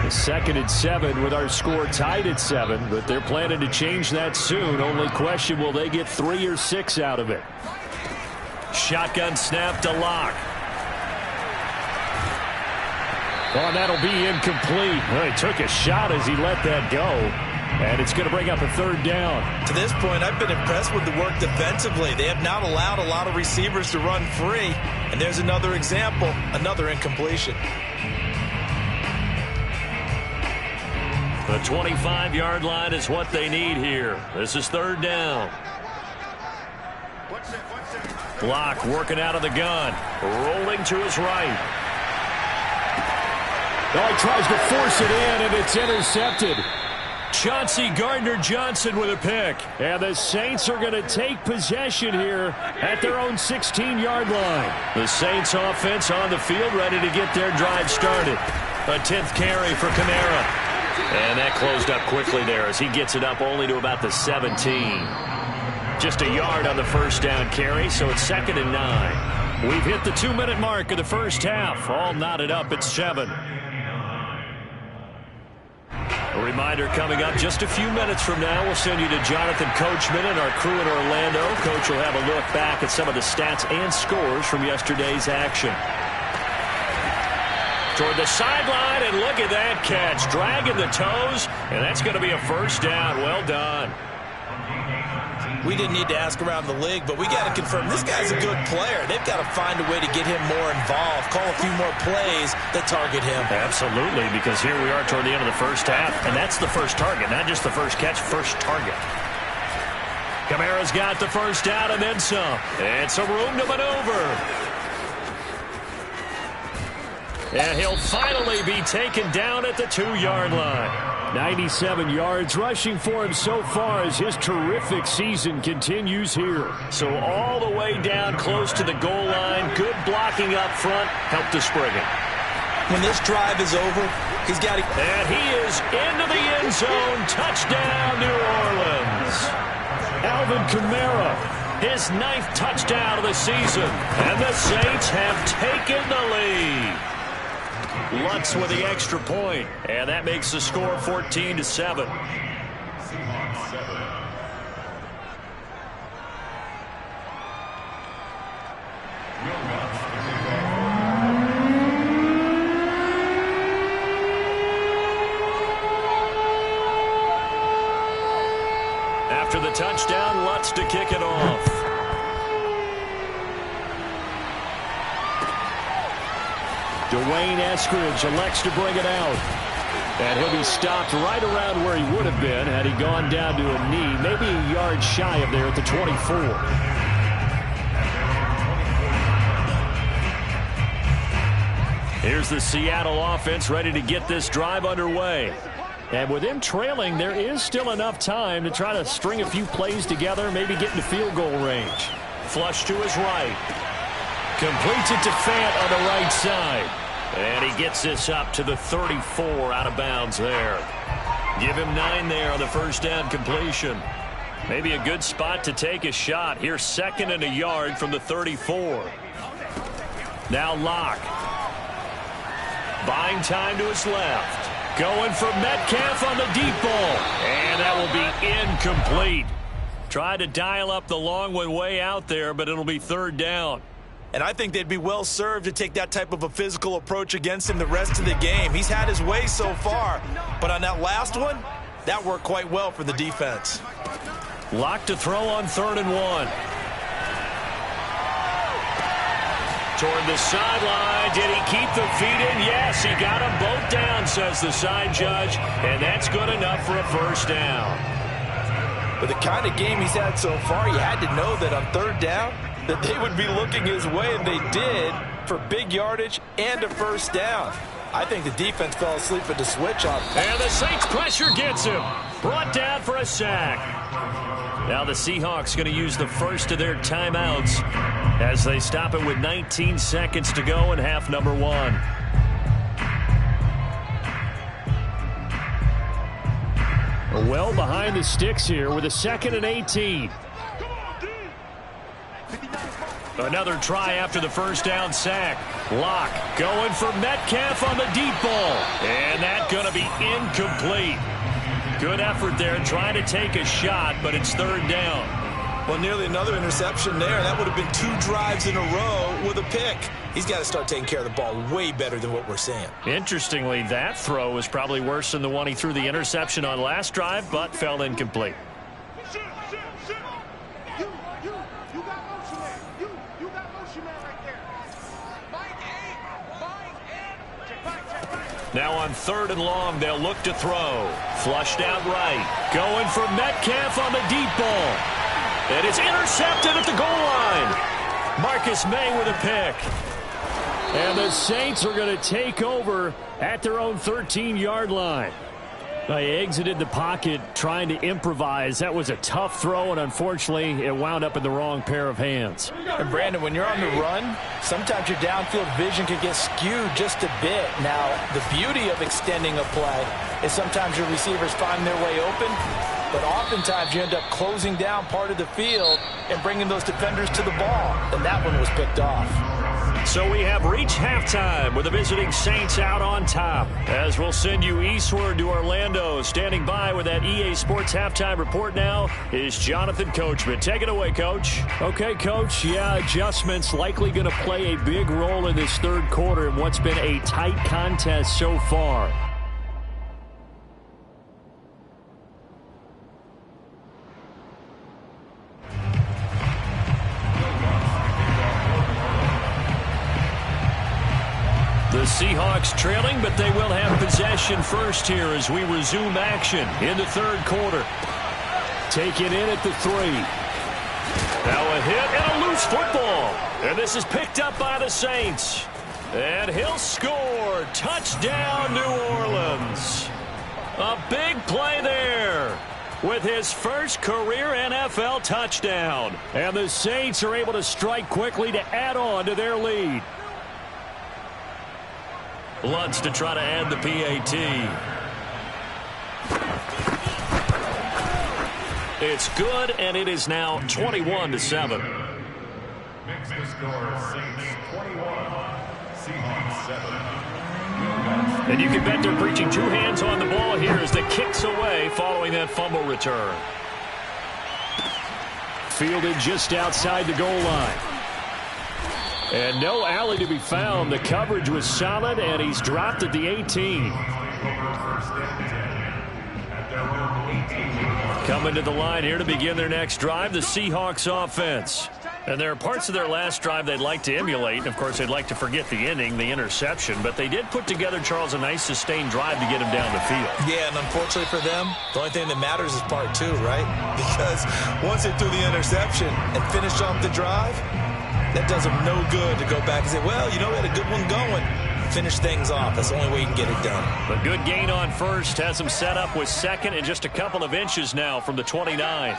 The 2nd and 7 with our score tied at 7, but they're planning to change that soon. Only question, will they get 3 or 6 out of it? Shotgun snap to Lock. Oh, that'll be incomplete. Well, he took a shot as he let that go. And it's going to bring up a 3rd down. To this point, I've been impressed with the work defensively. They have not allowed a lot of receivers to run free. And there's another example, another incompletion. The 25-yard line is what they need here. This is 3rd down. Block working out of the gun. Rolling to his right. Oh, he tries to force it in, and it's intercepted. Chauncey Gardner-Johnson with a pick. And the Saints are going to take possession here at their own 16-yard line. The Saints offense on the field, ready to get their drive started. A 10th carry for Kamara. And that closed up quickly there as he gets it up only to about the 17. Just a yard on the 1st down carry, so it's 2nd and 9. We've hit the 2-minute mark of the first half. All knotted up at 7. A reminder coming up just a few minutes from now. We'll send you to Jonathan Coachman and our crew in Orlando. Coach will have a look back at some of the stats and scores from yesterday's action. Toward the sideline, and look at that catch. Dragging the toes, and that's going to be a 1st down. Well done. We didn't need to ask around the league, but we got to confirm this guy's a good player. They've got to find a way to get him more involved, call a few more plays that target him. Absolutely, because here we are toward the end of the first half, and that's the first target, not just the first catch, first target. Kamara's got the 1st down and then some. And some room to maneuver. And he'll finally be taken down at the 2-yard line. 97 yards rushing for him so far as his terrific season continues here. So all the way down close to the goal line. Good blocking up front. Helped to spring it. When this drive is over, he's got to... And he is into the end zone. Touchdown, New Orleans. Alvin Kamara, his 9th touchdown of the season. And the Saints have taken the lead. Lutz with the extra point, and that makes the score 14-7. Seahawks 7. After the touchdown, Lutz to kick it off. Dwayne Eskridge elects to bring it out. And he'll be stopped right around where he would have been had he gone down to a knee, maybe a yard shy of there at the 24. Here's the Seattle offense ready to get this drive underway. And with him trailing, there is still enough time to try to string a few plays together, maybe get into field goal range. Flush to his right. Completes it to Fant on the right side. And he gets this up to the 34 out of bounds there. Give him 9 there on the first down completion. Maybe a good spot to take a shot. Here's 2nd and a yard from the 34. Now Locke. Buying time to his left. Going for Metcalf on the deep ball. And that will be incomplete. Tried to dial up the long one way out there, but it'll be 3rd down. And I think they'd be well served to take that type of a physical approach against him the rest of the game. He's had his way so far, but on that last one, that worked quite well for the defense. Locke to throw on 3rd and 1. Toward the sideline. Did he keep the feet in? Yes, he got them both down, says the side judge, and that's good enough for a first down. With the kind of game he's had so far, you had to know that on 3rd down, that they would be looking his way, and they did, for big yardage and a first down. I think the defense fell asleep at the switch on. And the Saints pressure gets him. Brought down for a sack. Now the Seahawks going to use the first of their timeouts as they stop it with 19 seconds to go in half number 1. Well behind the sticks here with a 2nd and 18. Another try after the first down sack. Locke going for Metcalf on the deep ball. And that's going to be incomplete. Good effort there trying to take a shot, but it's 3rd down. Well, nearly another interception there. That would have been 2 drives in a row with a pick. He's got to start taking care of the ball way better than what we're seeing. Interestingly, that throw was probably worse than the one he threw the interception on last drive, but fell incomplete. Now on 3rd and long, they'll look to throw. Flushed out right. Going for Metcalf on the deep ball. And it's intercepted at the goal line. Marcus May with a pick. And the Saints are going to take over at their own 13-yard line. They exited the pocket trying to improvise. That was a tough throw, and unfortunately, it wound up in the wrong pair of hands. And Brandon, when you're on the run, sometimes your downfield vision can get skewed just a bit. Now, the beauty of extending a play is sometimes your receivers find their way open, but oftentimes you end up closing down part of the field and bringing those defenders to the ball, and that one was picked off. So we have reached halftime with the visiting Saints out on top. As we'll send you eastward to Orlando. Standing by with that EA Sports halftime report now is Jonathan Coachman. Take it away, Coach. Okay, Coach. Yeah, adjustments likely going to play a big role in this 3rd quarter in what's been a tight contest so far. The Seahawks trailing, but they will have possession first here as we resume action in the 3rd quarter. Taken in at the 3. Now a hit and a loose football. And this is picked up by the Saints. And he'll score. Touchdown, New Orleans. A big play there with his first career NFL touchdown. And the Saints are able to strike quickly to add on to their lead. Lutz to try to add the PAT. It's good, and it is now 21-7. Makes the score Saints 21, Seahawks 7. And you can bet they're preaching 2 hands on the ball here as the kick's away following that fumble return. Fielded just outside the goal line. And no alley to be found. The coverage was solid, and he's dropped at the 18. Coming to the line here to begin their next drive, the Seahawks offense. And there are parts of their last drive they'd like to emulate. And of course, they'd like to forget the ending, the interception. But they did put together, Charles, a nice sustained drive to get him down the field. Yeah, and unfortunately for them, the only thing that matters is part 2, right? Because once they threw the interception and finished off the drive, that does them no good to go back and say, well, you know, we had a good one going. finish things off. That's the only way you can get it done. A good gain on first has him set up with second and just a couple of inches now from the 29.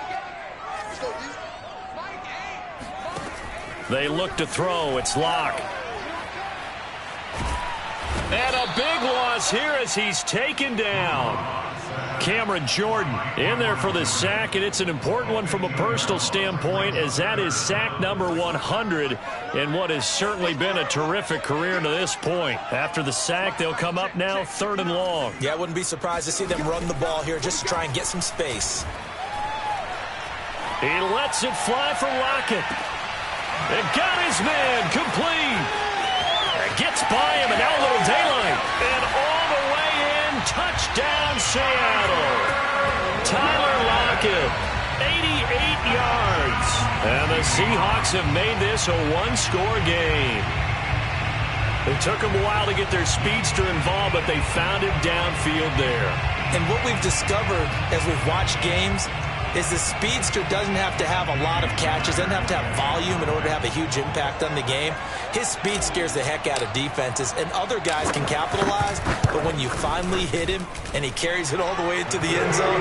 They look to throw. It's Locke. And a big loss here as he's taken down. Cameron Jordan in there for the sack, and it's an important one from a personal standpoint, as that is sack number 100 in what has certainly been a terrific career to this point. After the sack, they'll come up now 3rd and long. Yeah, I wouldn't be surprised to see them run the ball here just to try and get some space. He lets it fly for Lockett. And got his man complete. And gets by him, and now a little daylight. And all the way in, touchdown Seattle. Tyler Lockett, 88 yards. And the Seahawks have made this a one-score game. It took them a while to get their speedster involved, but they found him downfield there. And what we've discovered as we've watched games is the speedster doesn't have to have a lot of catches, doesn't have to have volume in order to have a huge impact on the game. His speed scares the heck out of defenses, and other guys can capitalize, but when you finally hit him and he carries it all the way into the end zone,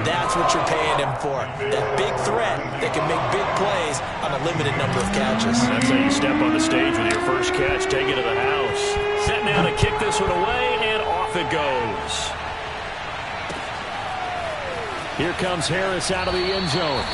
that's what you're paying him for. That big threat that can make big plays on a limited number of catches. That's how you step on the stage with your first catch, take it to the house. Set now to kick this one away, and off it goes. Here comes Harris out of the end zone.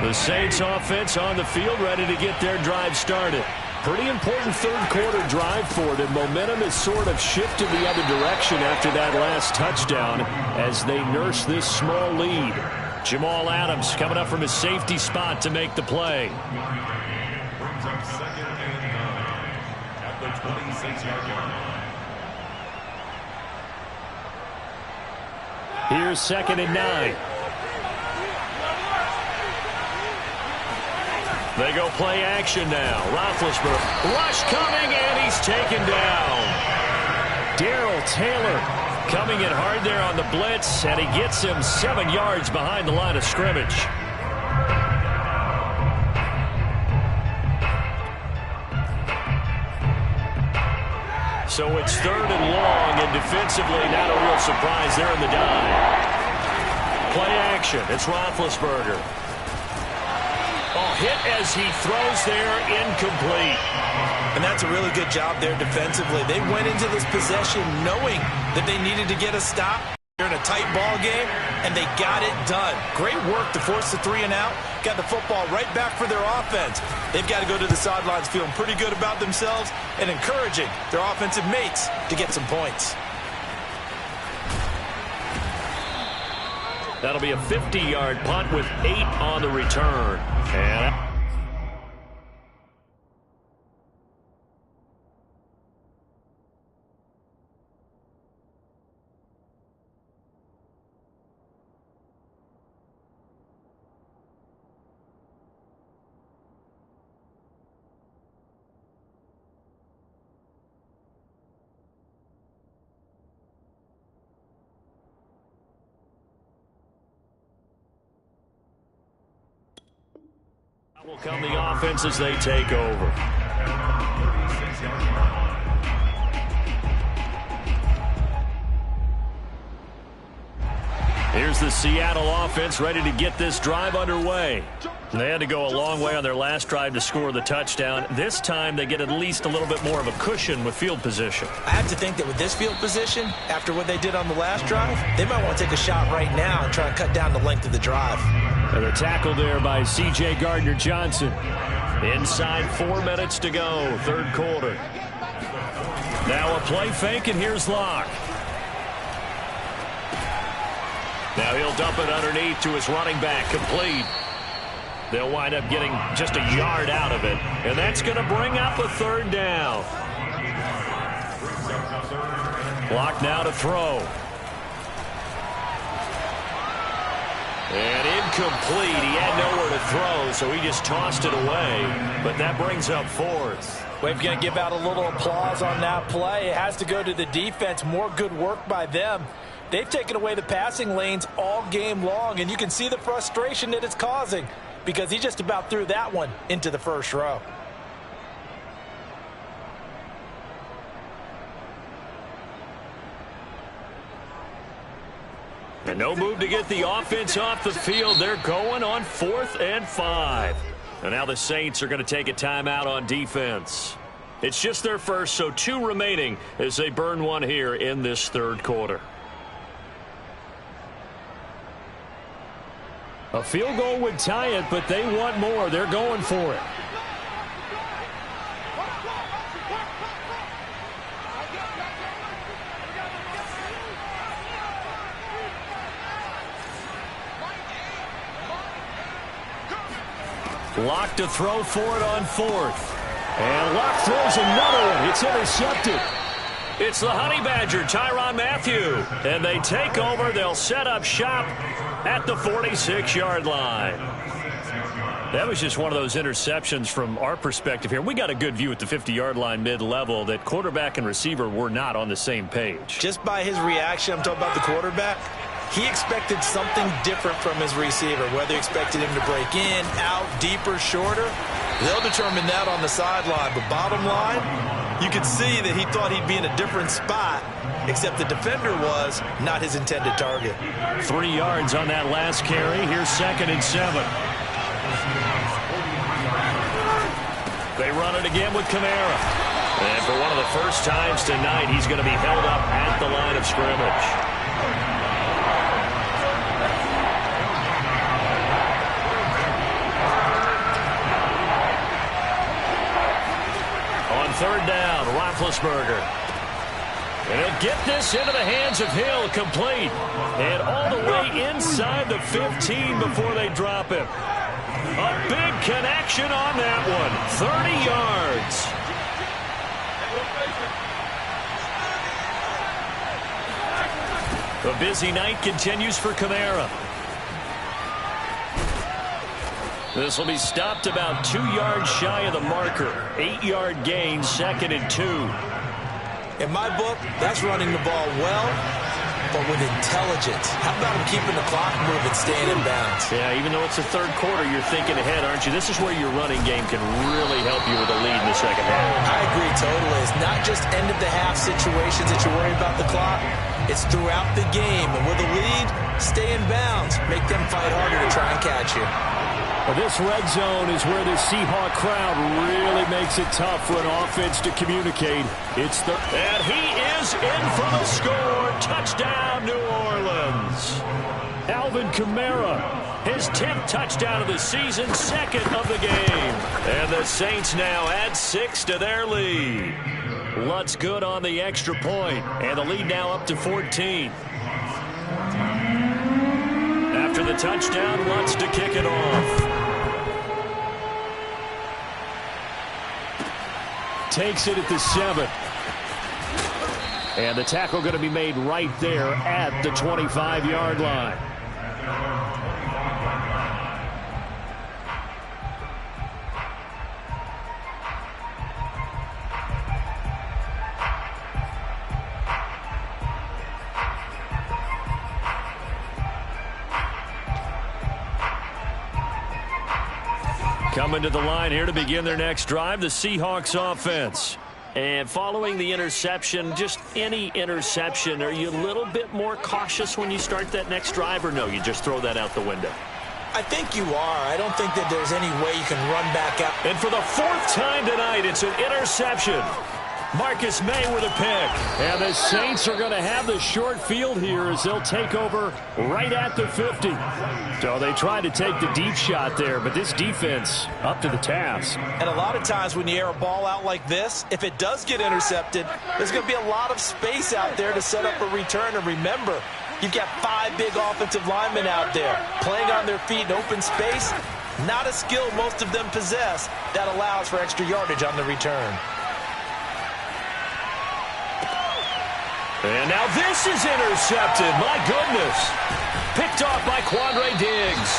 The Saints offense on the field, ready to get their drive started. Pretty important third quarter drive for them. Momentum has sort of shifted the other direction after that last touchdown as they nurse this small lead. Jamal Adams coming up from his safety spot to make the play. Brings up 2nd and 9 at the 26-yard line. Here's 2nd and 9. They go play action now. Roethlisberger, rush coming, and he's taken down. Darrell Taylor coming in hard there on the blitz, and he gets him 7 yards behind the line of scrimmage. So it's 3rd and long, and defensively not a real surprise there in the dive. Play action. It's Roethlisberger. Hit as he throws there, incomplete. And that's a really good job there defensively. They went into this possession knowing that they needed to get a stop. They're in a tight ball game, and they got it done. Great work to force the 3 and out. Got the football right back for their offense. They've got to go to the sidelines feeling pretty good about themselves and encouraging their offensive mates to get some points. That'll be a 50-yard punt with 8 on the return. And will come the offense as they take over. Here's the Seattle offense ready to get this drive underway. They had to go a long way on their last drive to score the touchdown. This time they get at least a little bit more of a cushion with field position. I have to think that with this field position, after what they did on the last drive, they might want to take a shot right now and try and cut down the length of the drive. And a tackle there by C.J. Gardner-Johnson. Inside 4 minutes to go, 3rd quarter. Now a play fake, and here's Locke. Now he'll dump it underneath to his running back, complete. They'll wind up getting just a yard out of it, and that's going to bring up a 3rd down. Locke now to throw. And incomplete. He had nowhere to throw, so he just tossed it away. But that brings up 4th. Well, if you're going to give out a little applause on that play, it has to go to the defense. More good work by them. They've taken away the passing lanes all game long, and you can see the frustration that it's causing because he just about threw that one into the first row. And no move to get the offense off the field. They're going on 4th and 5. And now the Saints are going to take a timeout on defense. It's just their first, so 2 remaining as they burn one here in this third quarter. A field goal would tie it, but they want more. They're going for it. Locke to throw for it on 4th. And Locke throws another one. It's intercepted. It's the Honey Badger, Tyrann Mathieu. And they take over. They'll set up shop at the 46-yard line. That was just one of those interceptions from our perspective here. We got a good view at the 50-yard line mid-level that quarterback and receiver were not on the same page. Just by his reaction, I'm talking about the quarterback, he expected something different from his receiver, whether he expected him to break in, out, deeper, shorter. They'll determine that on the sideline. But bottom line, you could see that he thought he'd be in a different spot, except the defender was not his intended target. 3 yards on that last carry. Here's 2nd and 7. They run it again with Kamara. And for one of the first times tonight, he's going to be held up at the line of scrimmage. On 3rd down, Roethlisberger. And he'll get this into the hands of Hill, complete. And all the way inside the 15 before they drop him. A big connection on that one. 30 yards. A busy night continues for Kamara. This will be stopped about 2 yards shy of the marker. 8-yard gain, 2nd and 2. In my book, that's running the ball well, but with intelligence. How about him keeping the clock moving, staying in bounds? Yeah, even though it's the third quarter, you're thinking ahead, aren't you? This is where your running game can really help you with a lead in the second half. I agree totally. It's not just end-of-the-half situations that you worry about the clock. It's throughout the game. And with a lead, stay in bounds. Make them fight harder to try and catch you. This red zone is where the Seahawk crowd really makes it tough for an offense to communicate. And he is in for the score. Touchdown, New Orleans. Alvin Kamara, his 10th touchdown of the season, 2nd of the game. And the Saints now add 6 to their lead. Lutz good on the extra point, and the lead now up to 14. After the touchdown, Lutz to kick it off. Takes it at the 7. And the tackle going to be made right there at the 25-yard line. Coming to the line here to begin their next drive, the Seahawks offense. And following the interception, just any interception, are you a little bit more cautious when you start that next drive, or no, you just throw that out the window? I think you are. I don't think that there's any way you can run back out. And for the 4th time tonight, it's an interception. Marcus May with a pick. And the Saints are going to have the short field here as they'll take over right at the 50. So they tried to take the deep shot there, but this defense up to the task. And a lot of times when you air a ball out like this, if it does get intercepted, there's going to be a lot of space out there to set up a return. And remember, you've got 5 big offensive linemen out there playing on their feet in open space. Not a skill most of them possess that allows for extra yardage on the return. And now this is intercepted. My goodness. Picked off by Quandre Diggs.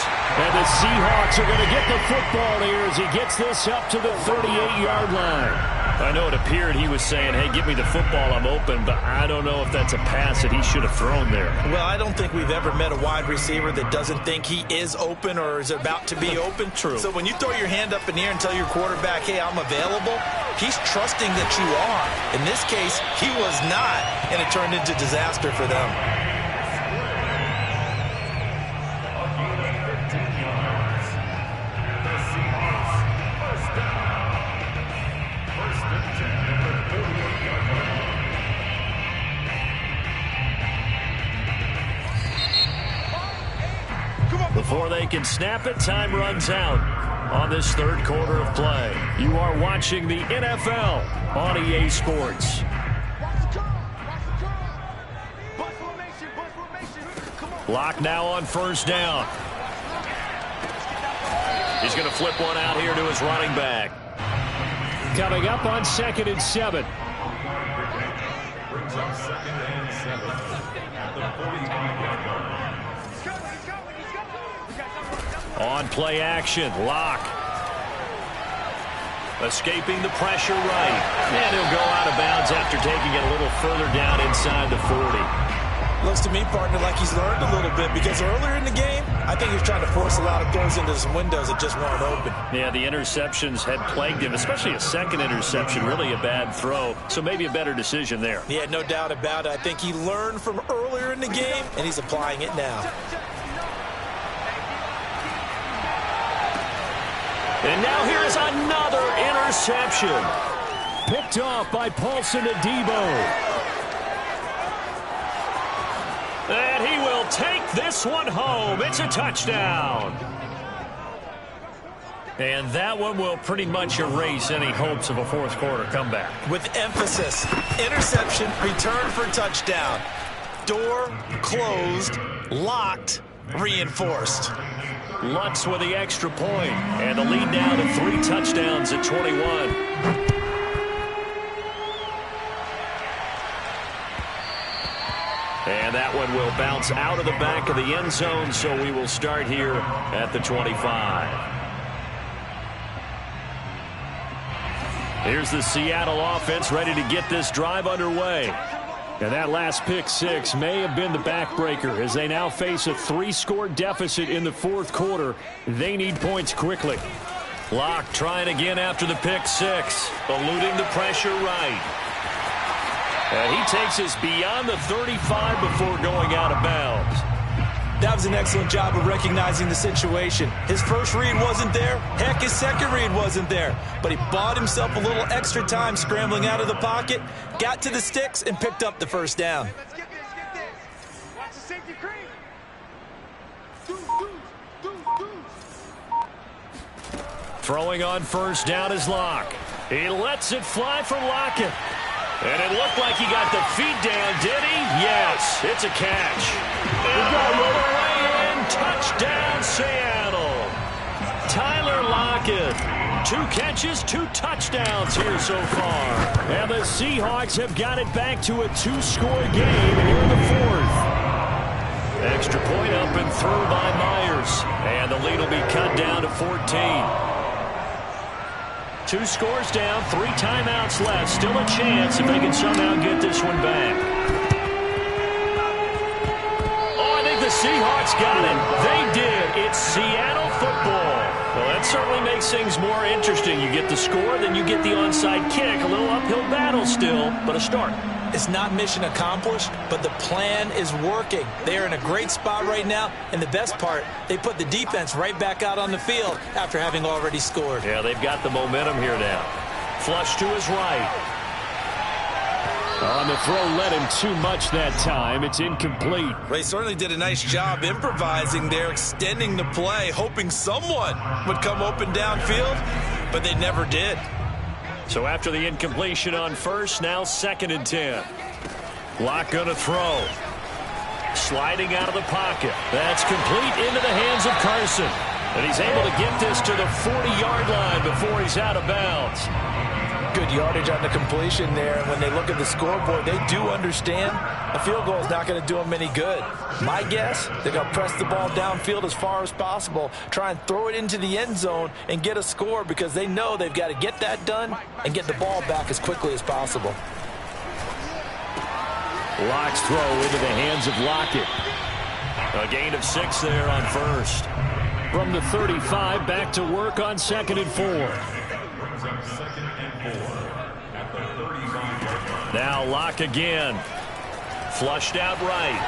And the Seahawks are going to get the football here as he gets this up to the 38-yard line. I know it appeared he was saying, hey, give me the football, I'm open, but I don't know if that's a pass that he should have thrown there. Well, I don't think we've ever met a wide receiver that doesn't think he is open or is about to be open. True. So when you throw your hand up in the air and tell your quarterback, hey, I'm available, he's trusting that you are. In this case, he was not, and it turned into disaster for them. Before they can snap it, time runs out on this third quarter of play. You are watching the NFL on EA Sports. Lock now on first down. He's going to flip one out here to his running back. Coming up on 2nd and 7. Brings up 2nd and 7 at the 45-yard line. On play action, Lock. Escaping the pressure right. And he'll go out of bounds after taking it a little further down inside the 40. Looks to me, partner, like he's learned a little bit because earlier in the game, I think he was trying to force a lot of throws into some windows that just weren't open. Yeah, the interceptions had plagued him, especially a second interception, really a bad throw. So maybe a better decision there. Yeah, no doubt about it. I think he learned from earlier in the game, and he's applying it now. And now here is another interception. Picked off by Paulson Adebo. And he will take this one home. It's a touchdown. And that one will pretty much erase any hopes of a fourth quarter comeback. With emphasis, interception, return for touchdown. Door closed, locked, reinforced. Lutz with the extra point, and the lead now to 3 touchdowns at 21. And that one will bounce out of the back of the end zone, so we will start here at the 25. Here's the Seattle offense ready to get this drive underway. And that last pick six may have been the backbreaker as they now face a 3-score deficit in the fourth quarter. They need points quickly. Lock trying again after the pick six, eluding the pressure right. And he takes us beyond the 35 before going out of bounds. That was an excellent job of recognizing the situation. His first read wasn't there. Heck, his second read wasn't there. But he bought himself a little extra time scrambling out of the pocket, got to the sticks, and picked up the first down. Let's get this. Watch the safety cream. Throwing on first down is Lock. He lets it fly for Lockett. And it looked like he got the feet down, did he? Yes, it's a catch. And all the way in, touchdown Seattle. Tyler Lockett. 2 catches, 2 touchdowns here so far. And the Seahawks have got it back to a 2-score game here in the fourth. Extra point up and through by Myers. And the lead will be cut down to 14. 2 scores down, 3 timeouts left. Still a chance if they can somehow get this one back. Oh, I think the Seahawks got it. They did. It's Seattle football. Well, that certainly makes things more interesting. You get the score, then you get the onside kick. A little uphill battle still, but a start. It's not mission accomplished, but the plan is working. They're in a great spot right now, and the best part, they put the defense right back out on the field after having already scored. Yeah, they've got the momentum here now. Flush to his right. On the throw, led him too much that time. It's incomplete. They certainly did a nice job improvising there, extending the play, hoping someone would come open downfield, but they never did. So after the incompletion on first, now 2nd and 10. Lock gonna throw. Sliding out of the pocket. That's complete into the hands of Carson. And he's able to get this to the 40-yard line before he's out of bounds. Good yardage on the completion there. And when they look at the scoreboard, they do understand a field goal is not going to do them any good. My guess, they're going to press the ball downfield as far as possible, try and throw it into the end zone and get a score because they know they've got to get that done and get the ball back as quickly as possible. Locke's throw into the hands of Lockett. A gain of 6 there on first. From the 35, back to work on 2nd and 4. Now Locke again. Flushed out right.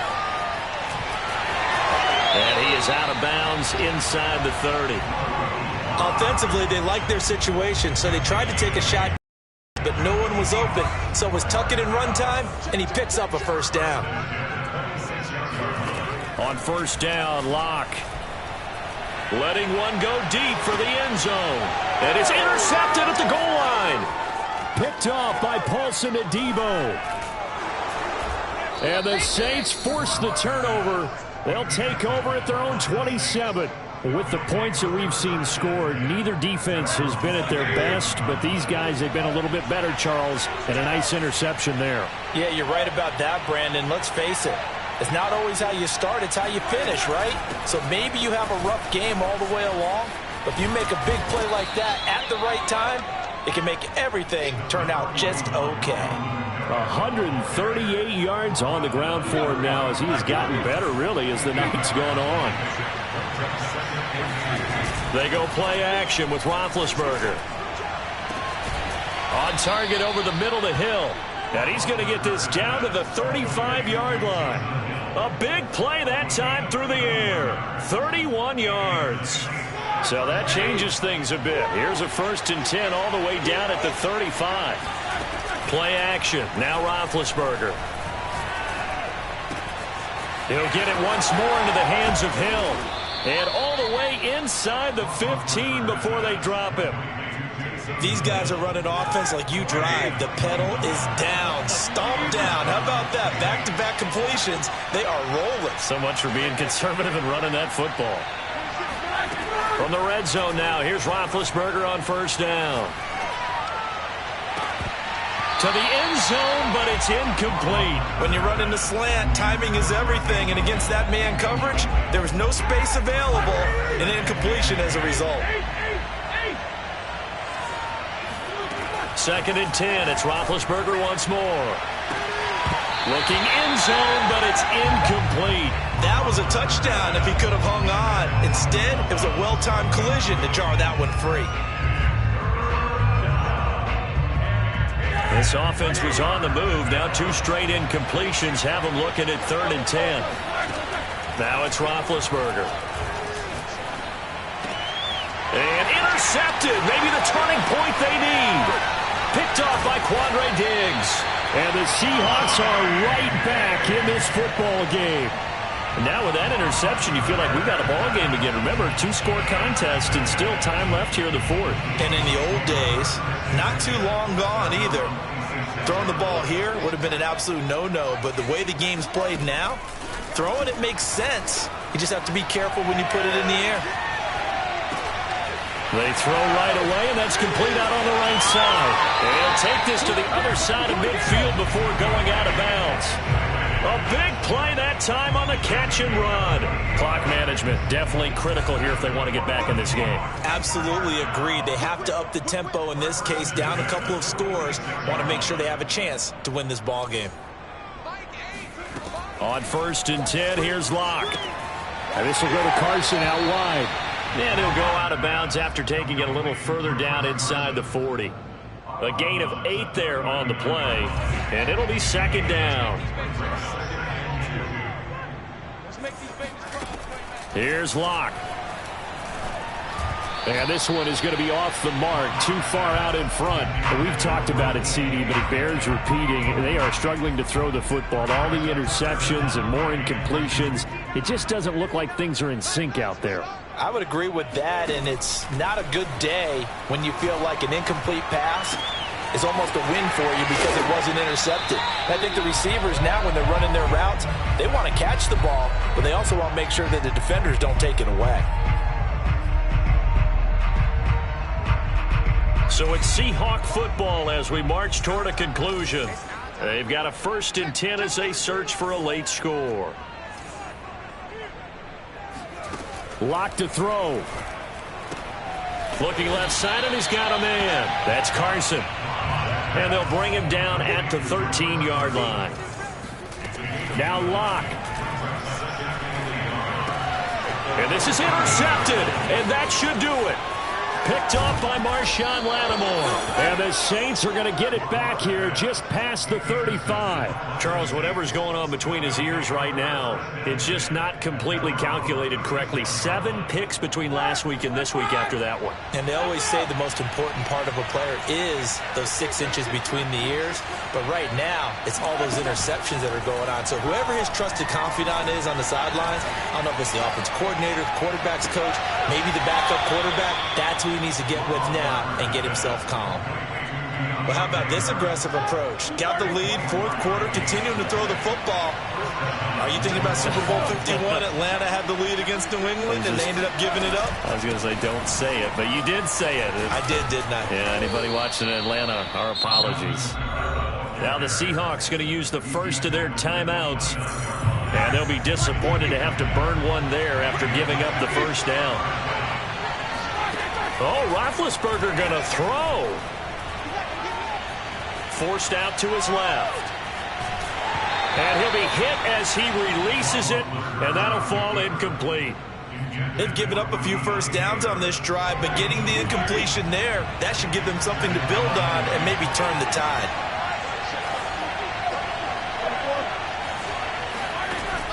And he is out of bounds inside the 30. Offensively, they liked their situation, so they tried to take a shot, but no one was open. So it was tuck it and run time, and he picks up a first down. On first down, Locke letting one go deep for the end zone. And it's intercepted at the goal line. Picked off by Paulson Adebo. And the Saints force the turnover. They'll take over at their own 27. With the points that we've seen scored, neither defense has been at their best, but these guys have been a little bit better, Charles, and a nice interception there. Yeah, you're right about that, Brandon. Let's face it. It's not always how you start, it's how you finish, right? So maybe you have a rough game all the way along, but if you make a big play like that at the right time, it can make everything turn out just okay. 138 yards on the ground for him now as he has gotten better, really, as the night's gone on. They go play action with Roethlisberger. On target over the middle to Hill. And he's going to get this down to the 35-yard line. A big play that time through the air. 31 yards. So that changes things a bit. Here's a 1st and 10 all the way down at the 35. Play action. Now Roethlisberger. He'll get it once more into the hands of Hill. And all the way inside the 15 before they drop him. These guys are running offense like you drive. The pedal is down, stomped down. How about that? Back-to-back completions. They are rolling. So much for being conservative and running that football. From the red zone now, here's Roethlisberger on first down. To the end zone, but it's incomplete. When you run into slant, timing is everything. And against that man coverage, there was no space available. And incompletion as a result. 2nd and 10. It's Roethlisberger once more. Looking end zone, but it's incomplete. That was a touchdown if he could have hung on. Instead, it was a well-timed collision to jar that one free. This offense was on the move. Now 2 straight incompletions have them looking at 3rd and 10. Now it's Roethlisberger. And intercepted. Maybe the turning point they need. Picked off by Quandre Diggs. And the Seahawks are right back in this football game. And now with that interception, you feel like we've got a ball game again. Remember, 2-score contest and still time left here in the 4th. And in the old days, not too long gone either. Throwing the ball here would have been an absolute no-no, but the way the game's played now, throwing it makes sense. You just have to be careful when you put it in the air. They throw right away, and that's complete out on the right side. They'll take this to the other side of midfield before going out of bounds. A big play that time on the catch and run. Clock management definitely critical here if they want to get back in this game. Absolutely agreed. They have to up the tempo in this case, down a couple of scores. Want to make sure they have a chance to win this ball game. On 1st and 10, here's Locke. And this will go to Carson out wide. And he'll go out of bounds after taking it a little further down inside the 40. A gain of 8 there on the play, and it'll be 2nd down. Here's Locke. And this one is going to be off the mark, too far out in front. And we've talked about it, CD, but it bears repeating. They are struggling to throw the football. All the interceptions and more incompletions. It just doesn't look like things are in sync out there. I would agree with that, and it's not a good day when you feel like an incomplete pass is almost a win for you because it wasn't intercepted. And I think the receivers now, when they're running their routes, they want to catch the ball, but they also want to make sure that the defenders don't take it away. So it's Seahawk football as we march toward a conclusion. They've got a 1st and 10 as they search for a late score. Lock to throw. Looking left side, and he's got a man. That's Carson. And they'll bring him down at the 13-yard line. Now Lock. And this is intercepted, and that should do it. Picked off by Marshawn Lattimore. And the Saints are going to get it back here just past the 35. Charles, whatever's going on between his ears right now, it's just not completely calculated correctly. 7 picks between last week and this week after that one. And they always say the most important part of a player is those 6 inches between the ears. But right now, it's all those interceptions that are going on. So whoever his trusted confidant is on the sidelines, I don't know if it's the offense coordinator, the quarterback's coach, maybe the backup quarterback, that's who he needs to get with now and get himself calm. Well, how about this aggressive approach? Got the lead, 4th quarter, continuing to throw the football. Are you thinking about Super Bowl 51? Atlanta had the lead against New England, and they ended up giving it up? I was going to say, don't say it, but you did say it. I did, didn't I? Yeah, anybody watching Atlanta, our apologies. Now the Seahawks going to use the first of their timeouts, and they'll be disappointed to have to burn one there after giving up the first down. Oh, Roethlisberger going to throw. Forced out to his left. And he'll be hit as he releases it, and that'll fall incomplete. They've given up a few first downs on this drive, but getting the incompletion there, that should give them something to build on and maybe turn the tide.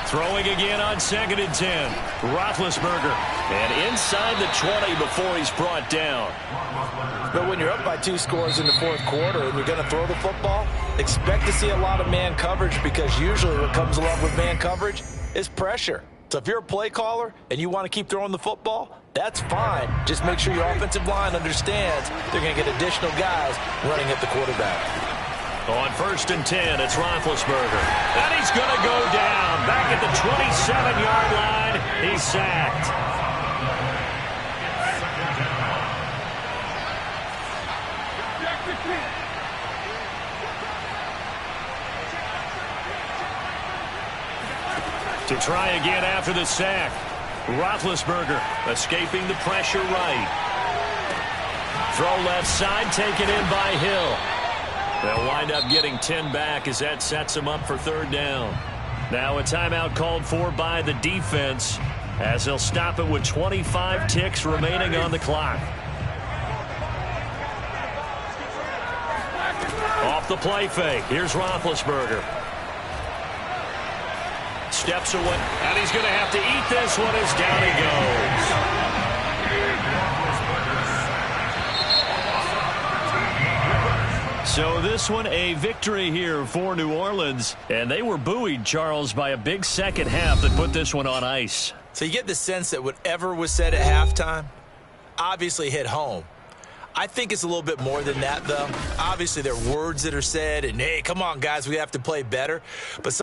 Throwing again on 2nd and 10. Roethlisberger. And inside the 20 before he's brought down. But when you're up by 2 scores in the 4th quarter and you're going to throw the football, expect to see a lot of man coverage, because usually what comes along with man coverage is pressure. So if you're a play caller and you want to keep throwing the football, that's fine. Just make sure your offensive line understands they're going to get additional guys running at the quarterback. On 1st and 10, it's Roethlisberger. And he's going to go down. Back at the 27-yard line, he's sacked. To try again after the sack. Roethlisberger escaping the pressure right. Throw left side, taken in by Hill. They'll wind up getting 10 back as that sets them up for 3rd down. Now a timeout called for by the defense as they'll stop it with 25 ticks remaining on the clock. Off the play fake. Here's Roethlisberger. Steps away, and he's going to have to eat this one as down he goes. So this one a victory here for New Orleans, and they were buoyed, Charles, by a big second half that put this one on ice. So you get the sense that whatever was said at halftime obviously hit home. I think it's a little bit more than that, though. Obviously, there are words that are said, and, hey, come on, guys, we have to play better. But